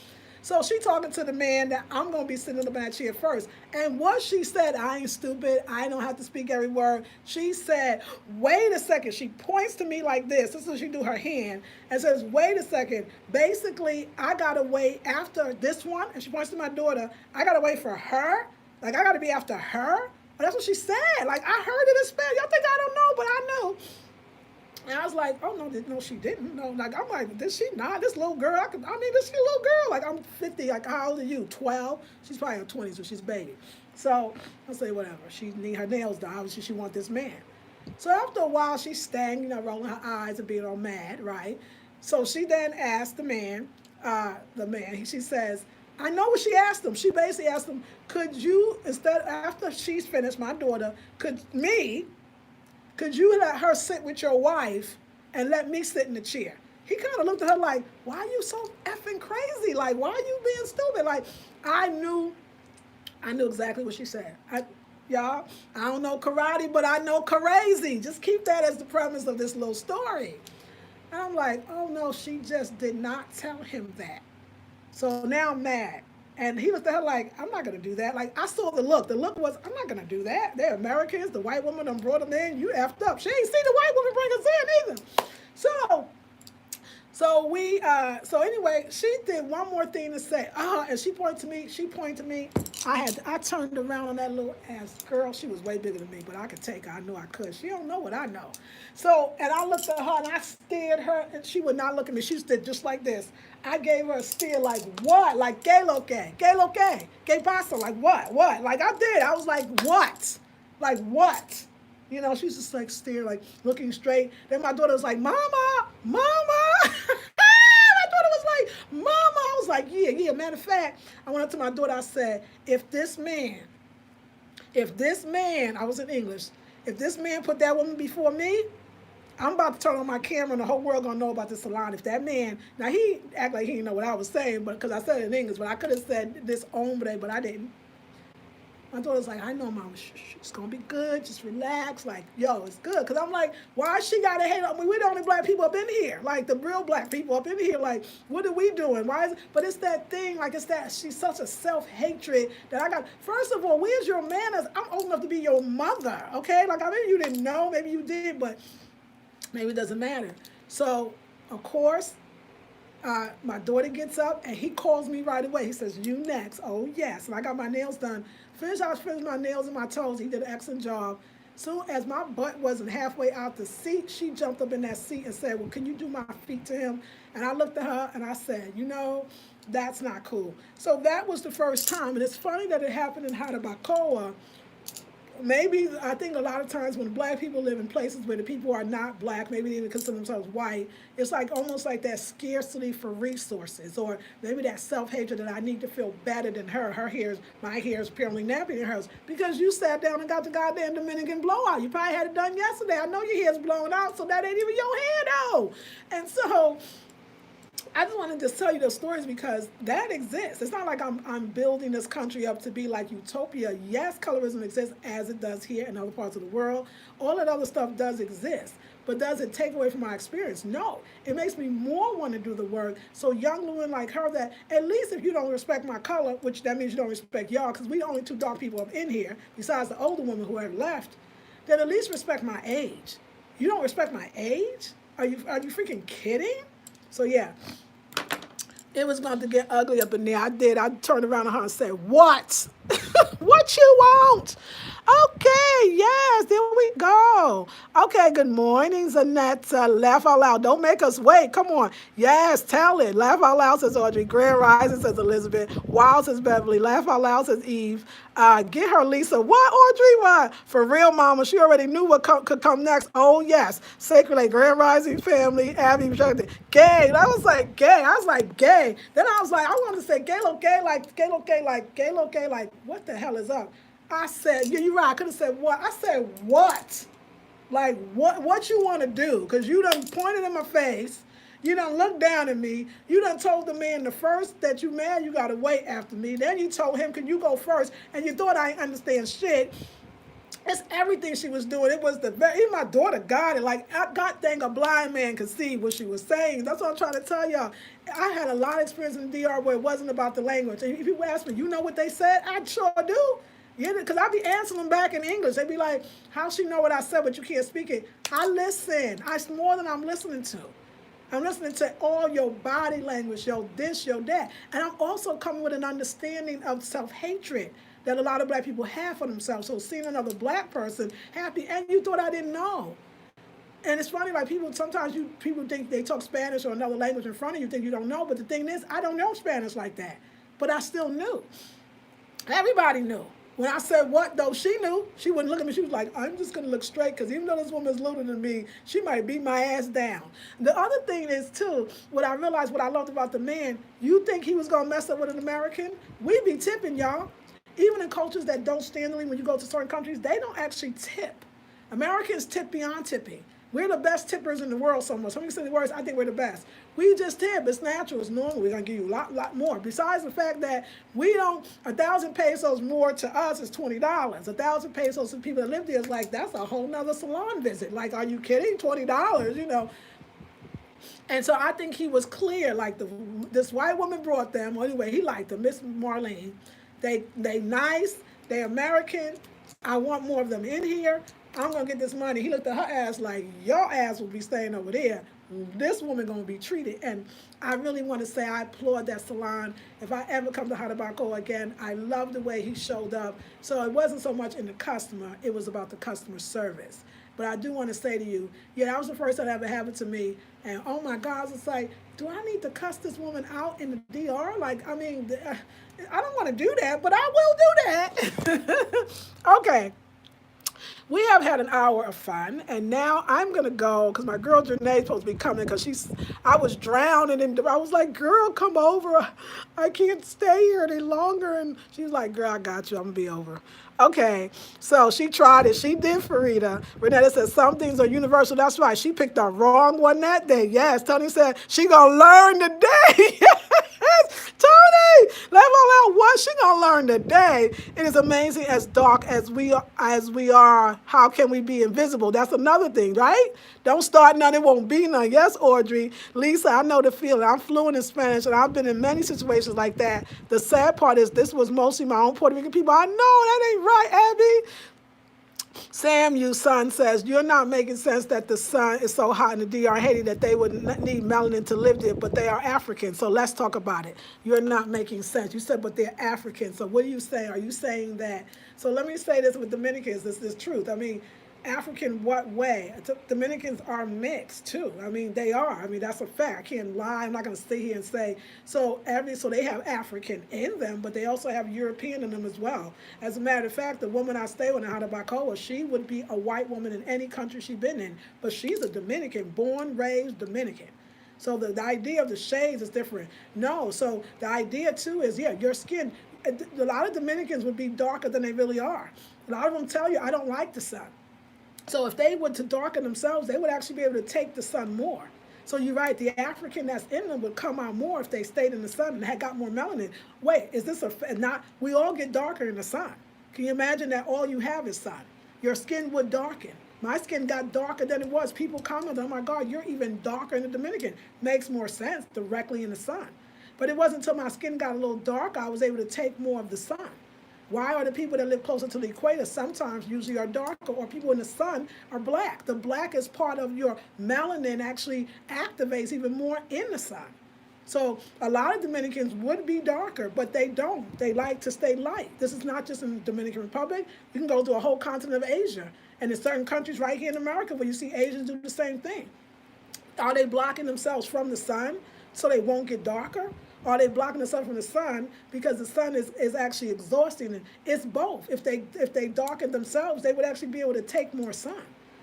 so she talking to the man that I'm gonna be sitting up in that chair first. And what she said, I ain't stupid. I don't have to speak every word. She said, wait a second. She points to me like this. This is what she do her hand and says, wait a second. Basically, I gotta wait after this one. And she points to my daughter. I gotta wait for her. Like, I gotta be after her. But that's what she said. Like, I heard it in Spanish. Y'all think I don't know, but I know. And I was like, oh, no, she didn't. No, like, I'm like, did she not? This little girl, this little girl. Like, I'm 50. Like, how old are you? 12? She's probably in her 20s, so she's a baby. So I say, whatever. She need her nails done. Obviously, she want this man. So after a while, she's staying, rolling her eyes and being all mad, right? So she then asked the man, she says, I know what she asked him. She basically asked him, could you, after she's finished, my daughter, could you let her sit with your wife and let me sit in the chair? He kind of looked at her like, why are you so effing crazy? Like, why are you being stupid? Like, I knew exactly what she said. Y'all, I don't know karate, but I know crazy. Just keep that as the premise of this little story. And I'm like, oh no, she just did not tell him that. So now I'm mad. And he looked at her like, I'm not gonna do that. Like I saw the look. The look was, I'm not gonna do that. They're Americans. The white woman done brought them in. You effed up. She ain't seen the white woman bring us in either. So so anyway, she did one more thing to say. And she pointed to me. She pointed to me. I turned around on that little ass girl. She was way bigger than me, but I could take her. I knew I could. She don't know what I know. So, and I looked at her and I stared her, and she would not look at me. She stood just like this. I gave her a stare like, what? Like, gay lo que? Gay lo que? Gay pasta? Like, what? What? Like, I did. I was like, what? Like, what? You know, she's just like stare, like looking straight. Then my daughter was like, Mama, Mama. My daughter was like, Mama. I was like, yeah, yeah. Matter of fact, I went up to my daughter. I said, I was in English, if this man put that woman before me, I'm about to turn on my camera and the whole world gonna know about this salon. If that man, now he act like he didn't know what I was saying, but because I said it in English, but I could have said this hombre, but I didn't. My daughter's like, I know, Mama, it's gonna be good. Just relax. Like, yo, it's good. Cause I'm like, why she gotta hate on me? We're the only black people up in here. Like the real black people up in here. Like, what are we doing? Why is it? But it's that thing. Like, it's that she's such a self-hatred that I got. First of all, where's your manners? I'm old enough to be your mother. Okay. Like, I mean, you didn't know. Maybe you did, but maybe it doesn't matter. So, of course, my daughter gets up and he calls me right away. He says, you next. Oh, yes. And I got my nails done. I was finished my nails and my toes. He did an excellent job. Soon as my butt wasn't halfway out the seat, she jumped up in that seat and said, well, can you do my feet to him? And I looked at her and I said, you know, that's not cool. So that was the first time. And it's funny that it happened in Jarabacoa. Maybe I think a lot of times when black people live in places where the people are not black, maybe they even consider themselves white, it's like almost like that scarcity for resources, or maybe that self-hatred that I need to feel better than her. My hair is apparently nappier than hers because you sat down and got the goddamn Dominican blowout. You probably had it done yesterday. I know your hair's blown out, so that ain't even your hair though. And so I just wanted to tell you those stories because that exists. It's not like I'm building this country up to be like utopia. Yes, colorism exists as it does here in other parts of the world. All that other stuff does exist. But does it take away from my experience? No. It makes me more want to do the work. So young women like her that, at least if you don't respect my color, which that means you don't respect y'all, because we the only two dark people up in here, besides the older women who have left, then at least respect my age. You don't respect my age? Are you freaking kidding? So yeah. It was going to get ugly up in there. I did. I turned around to her and said, what? What you want? Okay, yes, there we go. Okay, good morning, Zanetta. Laugh out loud. Don't make us wait. Come on. Yes, tell it. Laugh out loud, says Audrey. Grand Rising, says Elizabeth. Wild, says Beverly. Laugh out loud, says Eve. Get her, Lisa. What, Audrey? What? For real, Mama. She already knew what could come next. Oh, yes. Sacred Lake, Grand Rising family. Abby, gay. I was like, gay. I was like, gay. Then I was like, I wanted to say gay, like, what the hell is up? I said, yeah, you're right. I could have said what? I said, what? Like, what you want to do? Because you done pointed in my face. You done looked down at me. You done told the man the first that you mad, you got to wait after me. Then you told him, can you go first? And you thought I didn't understand shit. It's everything she was doing. It was even my daughter got it. Like, God dang, a blind man could see what she was saying. That's what I'm trying to tell y'all. I had a lot of experience in the DR where it wasn't about the language. And if people ask me, you know what they said? I sure do. Yeah, because I be answering them back in English. They be like, how she know what I said, but you can't speak it? I listen. It's more than I'm listening to. I'm listening to all your body language, your this, your that. And I'm also coming with an understanding of self-hatred that a lot of black people have for themselves. So seeing another black person happy, and you thought I didn't know. And it's funny, like sometimes people think they talk Spanish or another language in front of you, think you don't know. But the thing is, I don't know Spanish like that. But I still knew. Everybody knew. When I said what, though, she knew. She wouldn't look at me. She was like, I'm just going to look straight because even though this woman's littler than me, she might beat my ass down. The other thing is, too, what I realized, what I loved about the man, you think he was going to mess up with an American? We be tipping, y'all. Even in cultures that don't standardly, when you go to certain countries, they don't actually tip. Americans tip beyond tipping. We're the best tippers in the world somewhere. Some people say the words, I think we're the best. We just tip. It's natural. It's normal. We're going to give you a lot more. Besides the fact that 1,000 pesos more to us is $20. 1,000 pesos to people that live there is like, that's a whole nother salon visit. Like, are you kidding? $20, And so I think he was clear, like this white woman brought them. Well, anyway, he liked them, Miss Marlene. They nice, they American. I want more of them in here. I'm gonna get this money. He looked at her ass like, your ass will be staying over there. This woman gonna be treated. And I really want to say I applaud that salon. If I ever come to Harabaco again, I love the way he showed up. So it wasn't so much in the customer, it was about the customer service. But I do want to say to you, yeah, that was the first time that ever happened to me. And oh my God, it's like, do I need to cuss this woman out in the DR? Like, I mean, I don't want to do that, but I will do that. Okay. We have had an hour of fun, and now I'm gonna go because my girl Janae's supposed to be coming because I was drowning, and I was like, "Girl, come over. I can't stay here any longer." And she's like, "Girl, I got you. I'm gonna be over." Okay, so she tried it. She did Farida. Renetta said some things are universal. That's right. She picked the wrong one that day. Yes, Tony said she gonna learn today. Yes, Tony, level out what she gonna learn today. It is amazing as dark as we are. How can we be invisible? That's another thing, right? Don't start none. It won't be none. Yes, Audrey, Lisa, I know the feeling. I'm fluent in Spanish, and I've been in many situations like that. The sad part is this was mostly my own Puerto Rican people. I know that ain't right, Abby. Sam, you son, says, you're not making sense that the sun is so hot in the DR Haiti that they would need melanin to live there, but they are African. So let's talk about it. You're not making sense. You said, but they're African. So what are you saying? Are you saying that? So let me say this with Dominicans. This is truth. I mean, African what way? Dominicans are mixed too. I mean, they are. I mean, that's a fact. I can't lie. I'm not going to sit here and say so they have African in them, but they also have European in them as well. As a matter of fact, the woman I stay with in Harabacoa, she would be a white woman in any country she's been in, but she's a Dominican, born, raised Dominican. So the idea of the shades is different. No, so the idea too is, yeah, your skin. A lot of Dominicans would be darker than they really are. A lot of them tell you, I don't like the sun. So if they were to darken themselves, they would actually be able to take the sun more. So you're right, the African that's in them would come out more if they stayed in the sun and had got more melanin. Wait, is this not, we all get darker in the sun. Can you imagine that all you have is sun? Your skin would darken. My skin got darker than it was. People comment, oh my God, you're even darker in the Dominican. Makes more sense directly in the sun. But it wasn't until my skin got a little darker I was able to take more of the sun. Why are the people that live closer to the equator sometimes usually are darker, or people in the sun are black? The blackest part of your melanin actually activates even more in the sun. So a lot of Dominicans would be darker, but they don't. They like to stay light. This is not just in the Dominican Republic. You can go to a whole continent of Asia. And in certain countries right here in America where you see Asians do the same thing. Are they blocking themselves from the sun so they won't get darker? Are they blocking themselves from the sun because the sun is actually exhausting them? It's both. If they darken themselves, they would actually be able to take more sun.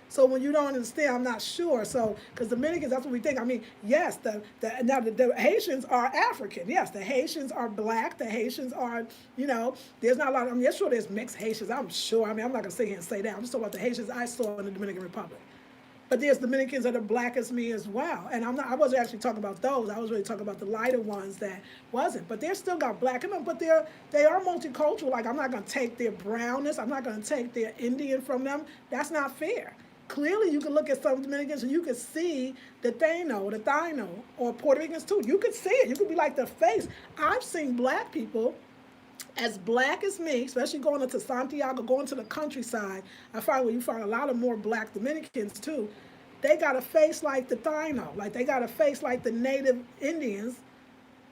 So when you don't understand, I'm not sure. So because Dominicans, that's what we think. I mean, yes, the Haitians are African. Yes, the Haitians are black. The Haitians are, there's not a lot. I mean, yes, sure, there's mixed Haitians. I'm sure. I mean, I'm not gonna sit here and say that. I'm just talking about the Haitians I saw in the Dominican Republic. But there's Dominicans that are black as me as well. And I wasn't actually talking about those. I was really talking about the lighter ones that wasn't. But they're still got black in them, but they are multicultural. Like, I'm not going to take their brownness. I'm not going to take their Indian from them. That's not fair. Clearly, you can look at some Dominicans and you can see the Taino, or Puerto Ricans too. You could see it. You could be like the face. I've seen black people as black as me, especially going into Santiago, going to the countryside. I find where you find a lot of more black Dominicans too. They got a face like the Taino, like they got a face like the native Indians,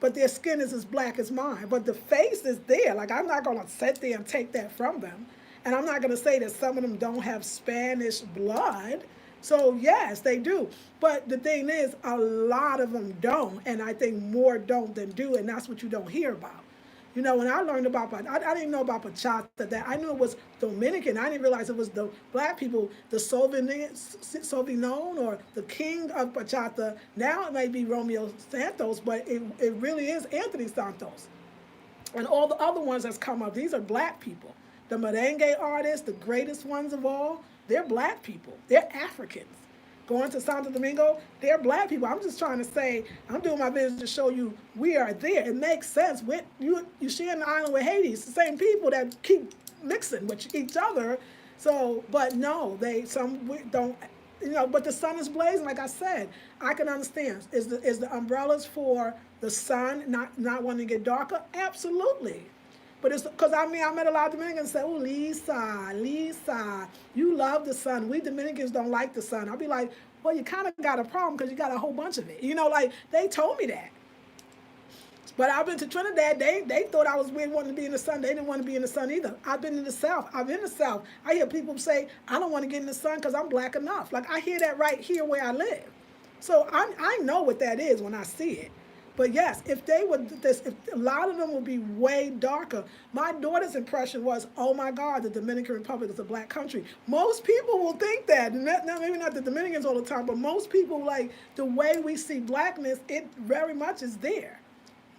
but their skin is as black as mine. But the face is there. Like, I'm not gonna sit there and take that from them. And I'm not gonna say that some of them don't have Spanish blood. So yes, they do. But the thing is, a lot of them don't, and I think more don't than do, and that's what you don't hear about. When I learned about, I didn't know about bachata. That I knew it was Dominican. I didn't realize it was the black people, the Sauvignon, or the king of bachata. Now it may be Romeo Santos, but it really is Anthony Santos. And all the other ones that's come up, these are black people. The merengue artists, the greatest ones of all, they're black people. They're Africans. Going to Santo Domingo, they're black people. I'm just trying to say, I'm doing my business to show you we are there. It makes sense. You share an island with Haiti. It's the same people that keep mixing with each other. So, but no, some don't. but the sun is blazing. Like I said, I can understand. Is the umbrellas for the sun not wanting to get darker? Absolutely. But it's because I met a lot of Dominicans say, "Oh, Lisa, you love the sun. We Dominicans don't like the sun." I'll be like, "Well, you kind of got a problem because you got a whole bunch of it." Like they told me that. But I've been to Trinidad. They thought I was weird wanting to be in the sun. They didn't want to be in the sun either. I've been in the South. I'm in the South. I hear people say, "I don't want to get in the sun because I'm black enough." Like I hear that right here where I live. So I know what that is when I see it. But yes, if a lot of them would be way darker. My daughter's impression was, "Oh my God, the Dominican Republic is a black country." Most people will think that. Now, maybe not the Dominicans all the time, but most people, like the way we see blackness, it very much is there.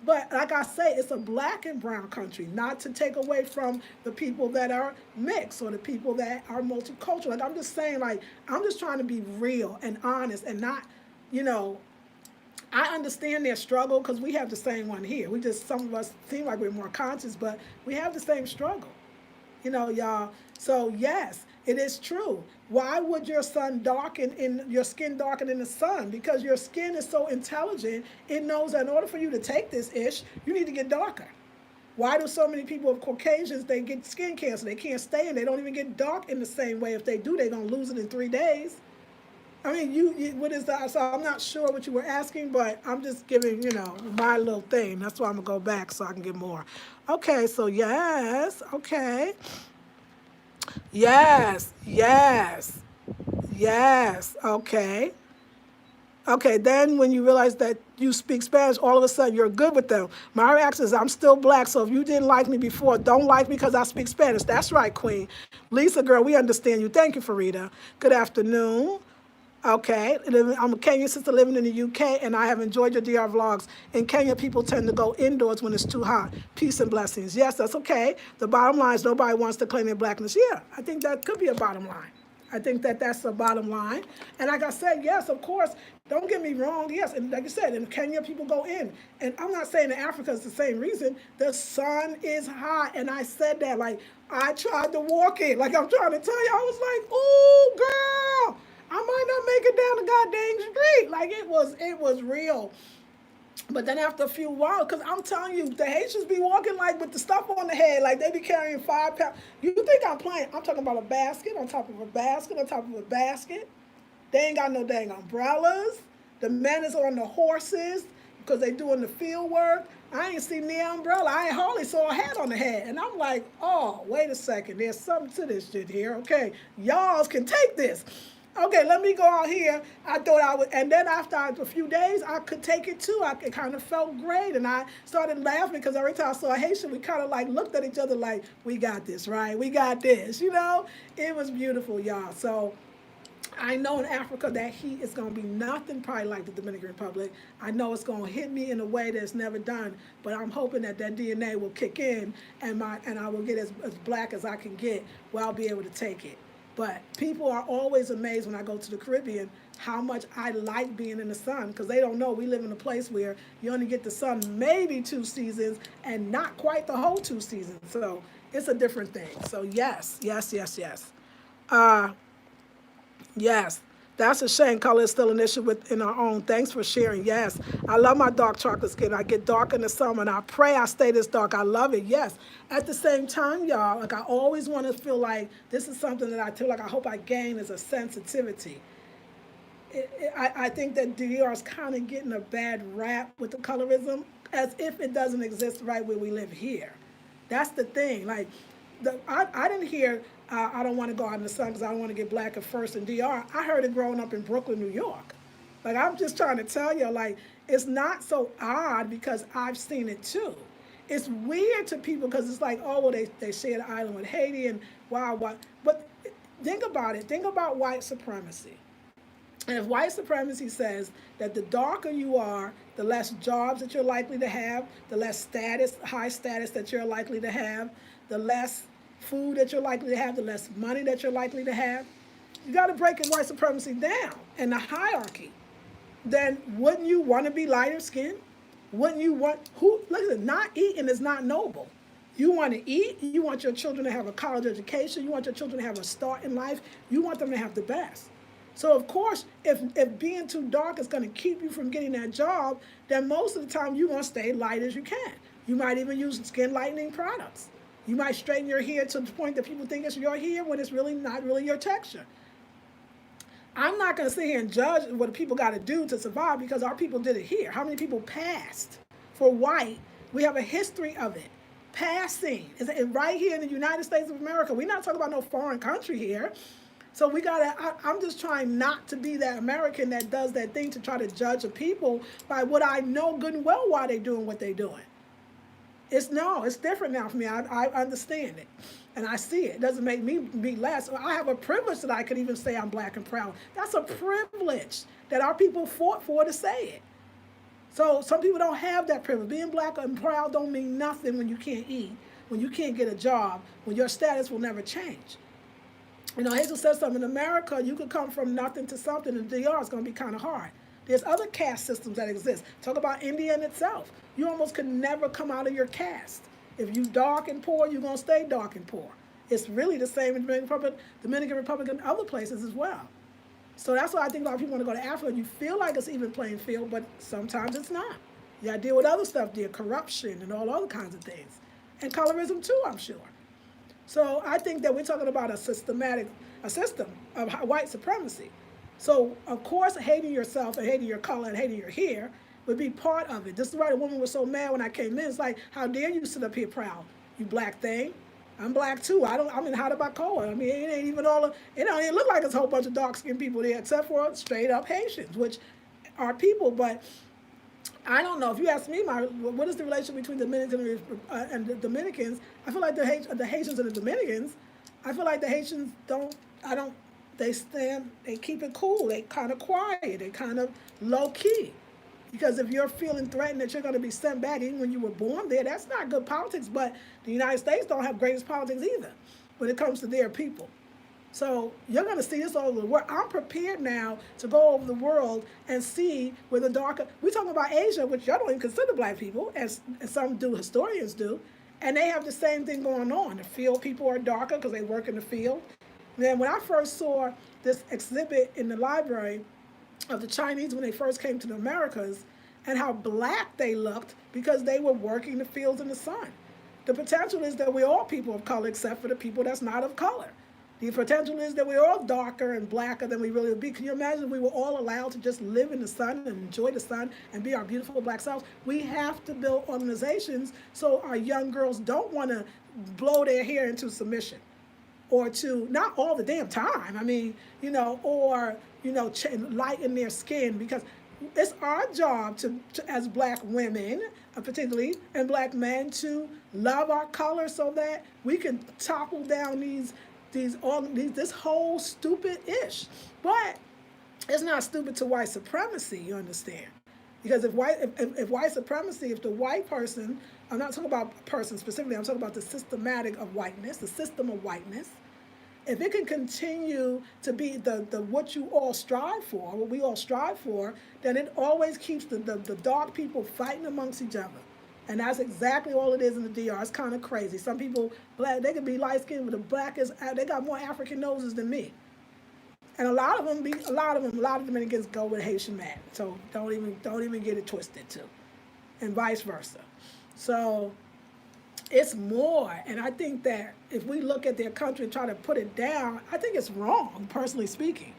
But like I say, it's a black and brown country, not to take away from the people that are mixed or the people that are multicultural. Like I'm just saying, like I'm just trying to be real and honest and not, you know, I understand their struggle because we have the same one here. Some of us seem like we're more conscious, but we have the same struggle, y'all. So yes, it is true. Why would your your skin darken in the sun? Because your skin is so intelligent, it knows that in order for you to take this ish, you need to get darker. Why do so many people of Caucasians, they get skin cancer? They can't stay and they don't even get dark in the same way. If they do, they're going to lose it in 3 days. I mean, what is that? So I'm not sure what you were asking, but I'm just giving, my little thing. That's why I'm going to go back so I can get more. Okay, so yes, okay. Yes, okay. Okay, then when you realize that you speak Spanish, all of a sudden you're good with them. My reaction is, I'm still black, so if you didn't like me before, don't like me because I speak Spanish. That's right, Queen. Lisa, girl, we understand you. Thank you, Farida. Good afternoon. Okay, I'm a Kenyan sister living in the UK, and I have enjoyed your DR vlogs. In Kenya, people tend to go indoors when it's too hot. Peace and blessings. Yes, that's okay. The bottom line is nobody wants to claim their blackness. Yeah, I think that could be a bottom line. I think that's the bottom line. And like I said, yes, of course, don't get me wrong. Yes, and like I said, in Kenya, people go in. And I'm not saying in Africa it's the same reason. The sun is hot, and I said that. Like, I tried to walk it. Like, I'm trying to tell you, I was like, ooh, girl. I might not make it down the goddamn street. Like it was real. But then after a few while, because I'm telling you, the Haitians be walking like with the stuff on the head, like they be carrying 5 pounds. You think I'm playing? I'm talking about a basket on top of a basket on top of a basket. They ain't got no dang umbrellas. The men is on the horses because they doing the field work. I ain't seen the umbrella. I ain't hardly saw a hat on the head. And I'm like, oh, wait a second. There's something to this shit here. Okay, y'all can take this. Okay, let me go out here. I thought I would, and then after a few days, I could take it too. It kind of felt great, and I started laughing because every time I saw a Haitian, we kind of like looked at each other like, we got this, right? We got this, It was beautiful, y'all. So I know in Africa that heat is going to be nothing probably like the Dominican Republic. I know it's going to hit me in a way that's never done, but I'm hoping that DNA will kick in, and I will get as black as I can get where I'll be able to take it. But people are always amazed when I go to the Caribbean how much I like being in the sun because they don't know we live in a place where you only get the sun maybe 2 seasons and not quite the whole 2 seasons. So it's a different thing. So yes. Yes. That's a shame. Color is still an issue within our own. Thanks for sharing. Yes. I love my dark chocolate skin. I get dark in the summer, and I pray I stay this dark. I love it. Yes. At the same time, y'all, like I always want to feel like this is something that I feel like I hope I gain is a sensitivity. I think that DR is kind of getting a bad rap with the colorism as if it doesn't exist right where we live here. That's the thing. Like, I didn't hear I don't want to go out in the sun because I don't want to get black at first in DR. I heard it growing up in Brooklyn, New York. Like, I'm just trying to tell you, like, it's not so odd because I've seen it too. It's weird to people because it's like, oh, well, they share the island with Haiti and wow. But think about it. Think about white supremacy. And if white supremacy says that the darker you are, the less jobs that you're likely to have, the less high status that you're likely to have, the less food that you're likely to have, the less money that you're likely to have, you got to break white supremacy down and the hierarchy. Then wouldn't you want to be lighter skinned? Wouldn't you want, look at it, not eating is not noble. You want to eat, you want your children to have a college education, you want your children to have a start in life, you want them to have the best. So of course, if being too dark is going to keep you from getting that job, then most of the time you're going to stay light as you can. You might even use skin lightening products. You might straighten your hair to the point that people think it's your hair when it's really not really your texture. I'm not going to sit here and judge what people got to do to survive because our people did it here. How many people passed for white? We have a history of it. Passing. Is right here in the United States of America. We're not talking about no foreign country here. So we gotta, I'm just trying not to be that American that does that thing to try to judge a people by what I know good and well why they doing what they doing. It's different now for me. I understand it. And I see it. It doesn't make me be less. I have a privilege that I could even say I'm black and proud. That's a privilege that our people fought for to say it. So some people don't have that privilege. Being black and proud don't mean nothing when you can't eat, when you can't get a job, when your status will never change. You know, Hazel said something. In America, you could come from nothing to something. In the DR, it's going to be kind of hard. There's other caste systems that exist. Talk about India in itself. You almost could never come out of your caste. If you dark and poor, you're going to stay dark and poor. It's really the same in Dominican Republic and other places as well. So that's why I think a lot of people want to go to Africa. You feel like it's even playing field, but sometimes it's not. You got to deal with other stuff there, corruption and all other kinds of things. And colorism too, I'm sure. So I think that we're talking about a system of white supremacy. So of course, hating yourself and hating your color and hating your hair would be part of it. This is why the woman was so mad when I came in. It's like, how dare you sit up here proud, you black thing? I'm black too. I'm in Haudenosaunee. I mean, it ain't even it don't even look like it's a whole bunch of dark-skinned people there, except for straight up Haitians, which are people. But I don't know. If you ask me, what is the relationship between Dominicans and the Dominicans? I feel like the Haitians and the Dominicans, I feel like the Haitians they keep it cool. They kind of quiet. They kind of low key. Because if you're feeling threatened that you're going to be sent back even when you were born there, that's not good politics. But the United States don't have greatest politics either when it comes to their people. So you're going to see this all over the world. I'm prepared now to go over the world and see where the darker, we're talking about Asia, which y'all don't even consider black people, as some historians do, and they have the same thing going on. The field people are darker because they work in the field. And then when I first saw this exhibit in the library of the Chinese when they first came to the Americas and how black they looked because they were working the fields in the sun. The potential is that we're all people of color except for the people that's not of color. The potential is that we're all darker and blacker than we really would be. Can you imagine if we were all allowed to just live in the sun and enjoy the sun and be our beautiful black selves? We have to build organizations so our young girls don't want to blow their hair into submission. Or to, not all the damn time, I mean, or, lighten their skin, because it's our job to as black women, particularly, and black men, to love our color so that we can topple down this whole stupid ish. But it's not stupid to white supremacy, you understand? Because if white supremacy, if the white person, I'm not talking about a person specifically, I'm talking about the systematic of whiteness, the system of whiteness. If it can continue to be the what you all strive for, what we all strive for, then it always keeps the dark people fighting amongst each other. And that's exactly all it is in the DR. It's kind of crazy. Some people, black, they could be light-skinned, but the blackest, they got more African noses than me. And a lot of Dominicans go with Haitian man. So don't even get it twisted too. And vice versa. So it's more, and I think that if we look at their country and try to put it down, I think it's wrong, personally speaking.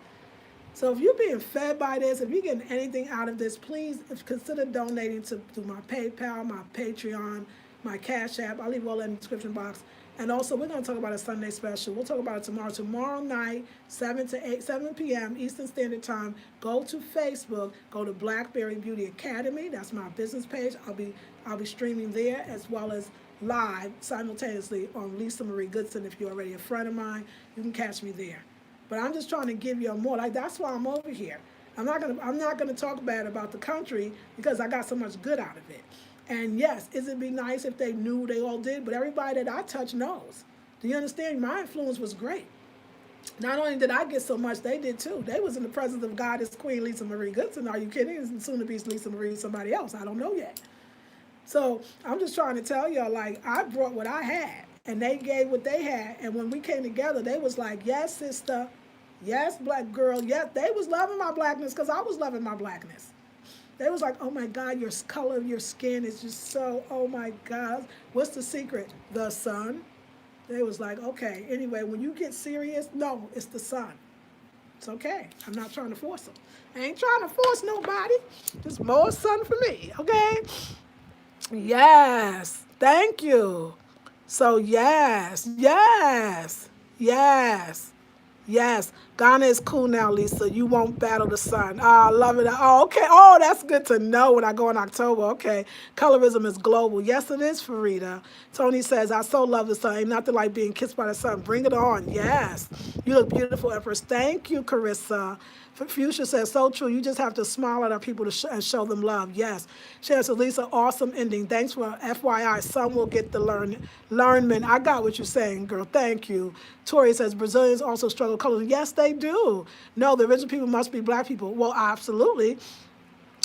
So if you're being fed by this, if you're getting anything out of this, please consider donating to my PayPal, my Patreon, my Cash App. I'll leave all that in the description box. And also, we're going to talk about a Sunday special. We'll talk about it tomorrow. Tomorrow night, 7 p.m. Eastern Standard Time. Go to Facebook. Go to Blackberry Beauty Academy. That's my business page. I'll be streaming there as well as live simultaneously on Lisa Marie Goodson. If you're already a friend of mine, you can catch me there. But I'm just trying to give you more. Like, that's why I'm over here. I'm not gonna talk bad about the country because I got so much good out of it. And yes, it'd be nice if they knew they all did, but everybody that I touch knows. Do you understand? My influence was great. Not only did I get so much, they did too. They was in the presence of Goddess Queen Lisa Marie Goodson. Are you kidding? And soon to be Lisa Marie somebody else. I don't know yet. So I'm just trying to tell y'all, like, I brought what I had, and they gave what they had. And when we came together, they was like, yes, sister, Yes, black girl. Yes, they was loving my blackness because I was loving my blackness. They was like, oh my God, your color of your skin is just so, oh my God. What's the secret? The sun. They was like, okay, anyway, when you get serious, no, it's the sun. It's okay. I'm not trying to force them. I ain't trying to force nobody. Just more sun for me, okay? Yes. Thank you. So yes, yes, yes. Yes, Ghana is cool now, Lisa. You won't battle the sun. Oh, I love it. Oh, okay. Oh, that's good to know when I go in October. Okay. Colorism is global. Yes, it is, Farida. Tony says, I so love the sun. Ain't nothing like being kissed by the sun. Bring it on. Yes. You look beautiful, Empress. Thank you, Carissa. Fuchsia says, so true. You just have to smile at our people and show them love. Yes. Sharon says, Lisa, awesome ending. Thanks for FYI. Some will get the learnment. I got what you're saying, girl. Thank you. Tori says, Brazilians also struggle colorism. Yes, they do. No, the original people must be black people. Well, absolutely.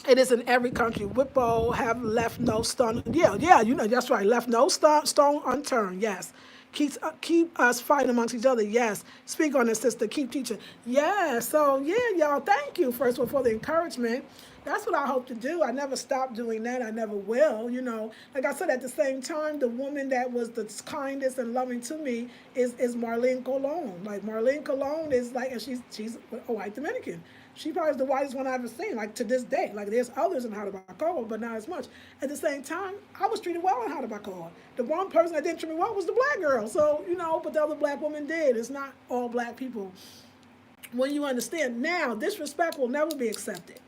It is in every country. Whippo have left no stone. Yeah, you know, that's right. Left no stone unturned. Yes. Keep us fighting amongst each other. Yes. Speak on this, sister. Keep teaching. Yeah. So, yeah, y'all, thank you, first of all, for the encouragement. That's what I hope to do. I never stop doing that. I never will, you know. Like I said, at the same time, the woman that was the kindest and loving to me is Marlene Colon. Like, Marlene Colon is like, and she's a white Dominican. She probably is the whitest one I've ever seen, like to this day. Like there's others in Jarabacoa, but not as much. At the same time, I was treated well in Jarabacoa. The one person that didn't treat me well was the black girl. So, you know, but the other black woman did. It's not all black people. When you understand now, disrespect will never be accepted.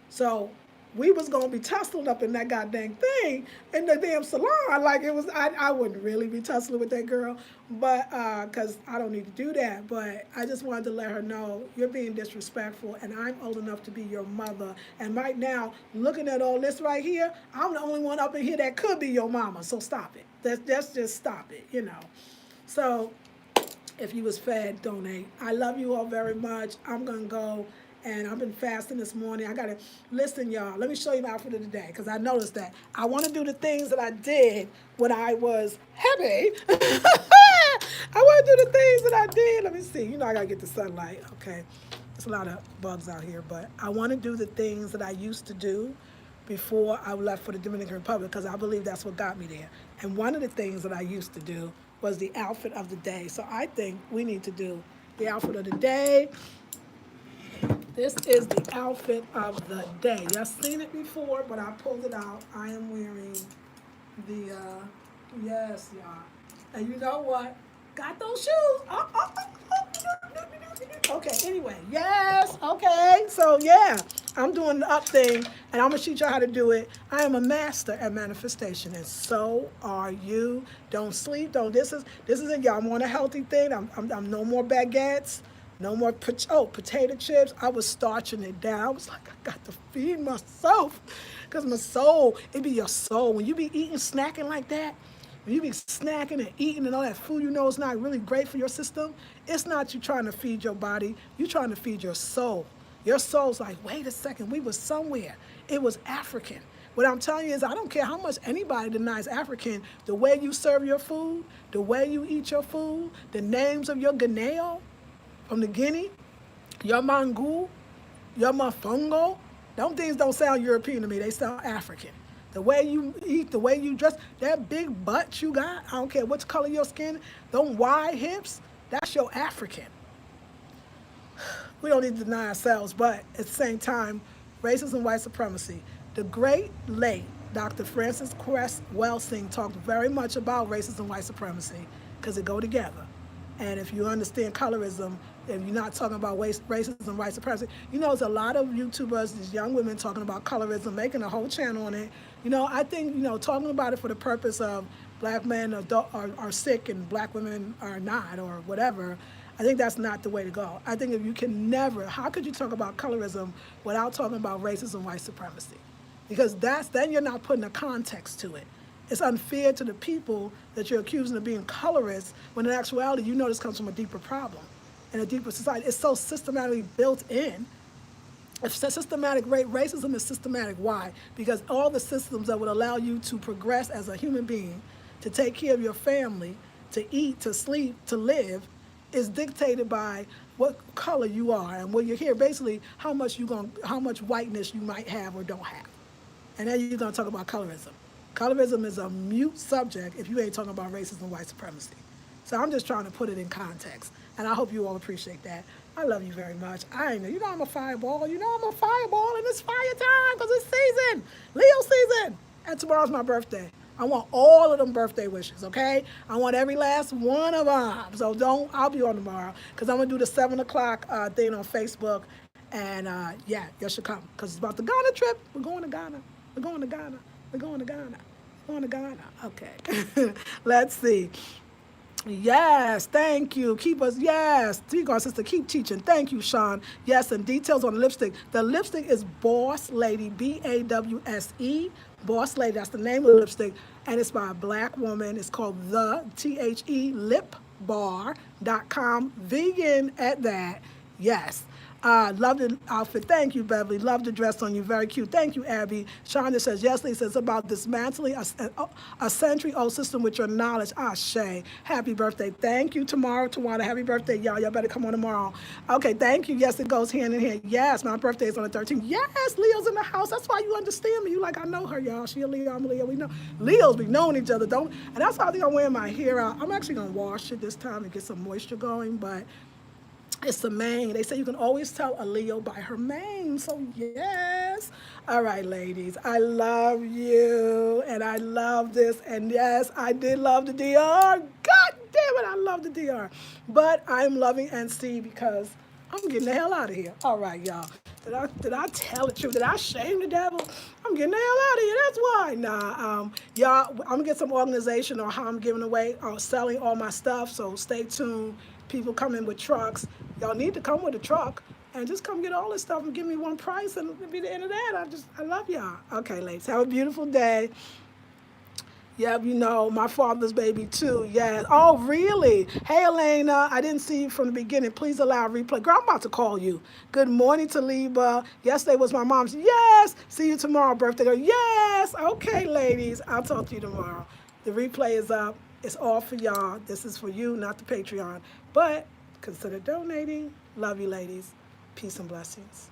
So we was gonna be tussling up in that goddamn thing in the damn salon. Like it was, I wouldn't really be tussling with that girl, but because I don't need to do that. But I just wanted to let her know you're being disrespectful, and I'm old enough to be your mother. And right now, looking at all this right here, I'm the only one up in here that could be your mama. So stop it. That's just stop it. You know. So if you was fed, donate. I love you all very much. I'm gonna go. And I've been fasting this morning. I gotta listen, y'all. Let me show you my outfit of the day because I noticed that I want to do the things that I did when I was happy. I want to do the things that I did. Let me see. You know I gotta get the sunlight. Okay, there's a lot of bugs out here, but I want to do the things that I used to do before I left for the Dominican Republic because I believe that's what got me there. And one of the things that I used to do was the outfit of the day. So I think we need to do the outfit of the day. This is the outfit of the day. Y'all seen it before, but I pulled it out. I am wearing the, yes, y'all. And you know what? Got those shoes. Okay, anyway, yes, okay. So, yeah, I'm doing the up thing, and I'm going to teach y'all how to do it. I am a master at manifestation, and so are you. Don't sleep. This is it, y'all. I'm on a healthy thing. I'm no more baguettes. No more potato chips. I was starching it down. I was like, I got to feed myself. Because my soul, it be your soul. When you be eating, snacking like that, when you be snacking and eating and all that food you know is not really great for your system, it's not you trying to feed your body. You trying to feed your soul. Your soul's like, wait a second, we was somewhere. It was African. What I'm telling you is I don't care how much anybody denies African, the way you serve your food, the way you eat your food, the names of your ganeo, from the Guinea, your mangou, your mafungo, them things don't sound European to me. They sound African. The way you eat, the way you dress, that big butt you got, I don't care what color your skin, them wide hips, that's your African. We don't need to deny ourselves, but at the same time, racism, white supremacy. The great late Dr. Francis Cress Welsing talked very much about racism, white supremacy, because they go together. And if you understand colorism, if you're not talking about racism, white supremacy, you know, there's a lot of YouTubers, these young women talking about colorism, making a whole channel on it. You know, I think, you know, talking about it for the purpose of black men are sick and black women are not or whatever, I think that's not the way to go. I think if you can never, how could you talk about colorism without talking about racism, white supremacy? Because then you're not putting a context to it. It's unfair to the people that you're accusing of being colorist when in actuality you know this comes from a deeper problem and a deeper society. It's so systematically built in. If systematic racism is systematic, why? Because all the systems that would allow you to progress as a human being, to take care of your family, to eat, to sleep, to live, is dictated by what color you are and what you're here, basically how much whiteness you might have or don't have. And then you're gonna talk about colorism. Colorism is a mute subject if you ain't talking about racism and white supremacy. So I'm just trying to put it in context. And I hope you all appreciate that. I love you very much. I know, you know I'm a fireball. You know I'm a fireball and it's fire time because it's season, Leo season. And tomorrow's my birthday. I want all of them birthday wishes, okay? I want every last one of them. So I'll be on tomorrow because I'm going to do the 7 o'clock thing on Facebook. And yeah, you should come because it's about the Ghana trip. We're going to Ghana. We're going to Ghana. We're going to Ghana. We're going to Ghana. Okay. Let's see. Yes, thank you. Keep us, yes. T-Gar sister, keep teaching. Thank you, Sean. Yes, and details on the lipstick. The lipstick is Boss Lady, BAWSE. Boss Lady, that's the name of the lipstick. And it's by a black woman. It's called the THE lipbar.com. Vegan at that. Yes. Love the outfit. Thank you, Beverly. Love the dress on you. Very cute. Thank you, Abby. Shonda says, yes, Lisa, it's about dismantling a century-old system with your knowledge. Shay. Happy birthday. Thank you, tomorrow, Tawana. Happy birthday, y'all. Y'all better come on tomorrow. Okay, thank you. Yes, it goes hand in hand. Yes, my birthday is on the 13th. Yes, Leo's in the house. That's why you understand me. You like, I know her, y'all. She a Leo, I'm a Leo. We know. Leos be knowing each other, don't? And that's why I think I'm wearing my hair out. I'm actually going to wash it this time to get some moisture going, but it's the mane. They say you can always tell a Leo by her mane. So yes. All right, ladies. I love you. And I love this. And yes, I did love the DR. God damn it, I love the DR. But I'm loving NC because I'm getting the hell out of here. All right, y'all. Did I tell the truth? Did I shame the devil? I'm getting the hell out of here. That's why. Nah, y'all, I'm going to get some organization on how I'm giving away or selling all my stuff. So stay tuned. People come in with trucks. Y'all need to come with a truck and just come get all this stuff and give me one price and it'll be the end of that. I love y'all. Okay, ladies, have a beautiful day. Yep, you know, my father's baby too, yes. Oh, really? Hey, Elena, I didn't see you from the beginning. Please allow replay. Girl, I'm about to call you. Good morning, Taliba. Yesterday was my mom's. Yes. See you tomorrow, birthday girl. Yes. Okay, ladies, I'll talk to you tomorrow. The replay is up. It's all for y'all. This is for you, not the Patreon. But consider donating. Love you, ladies. Peace and blessings.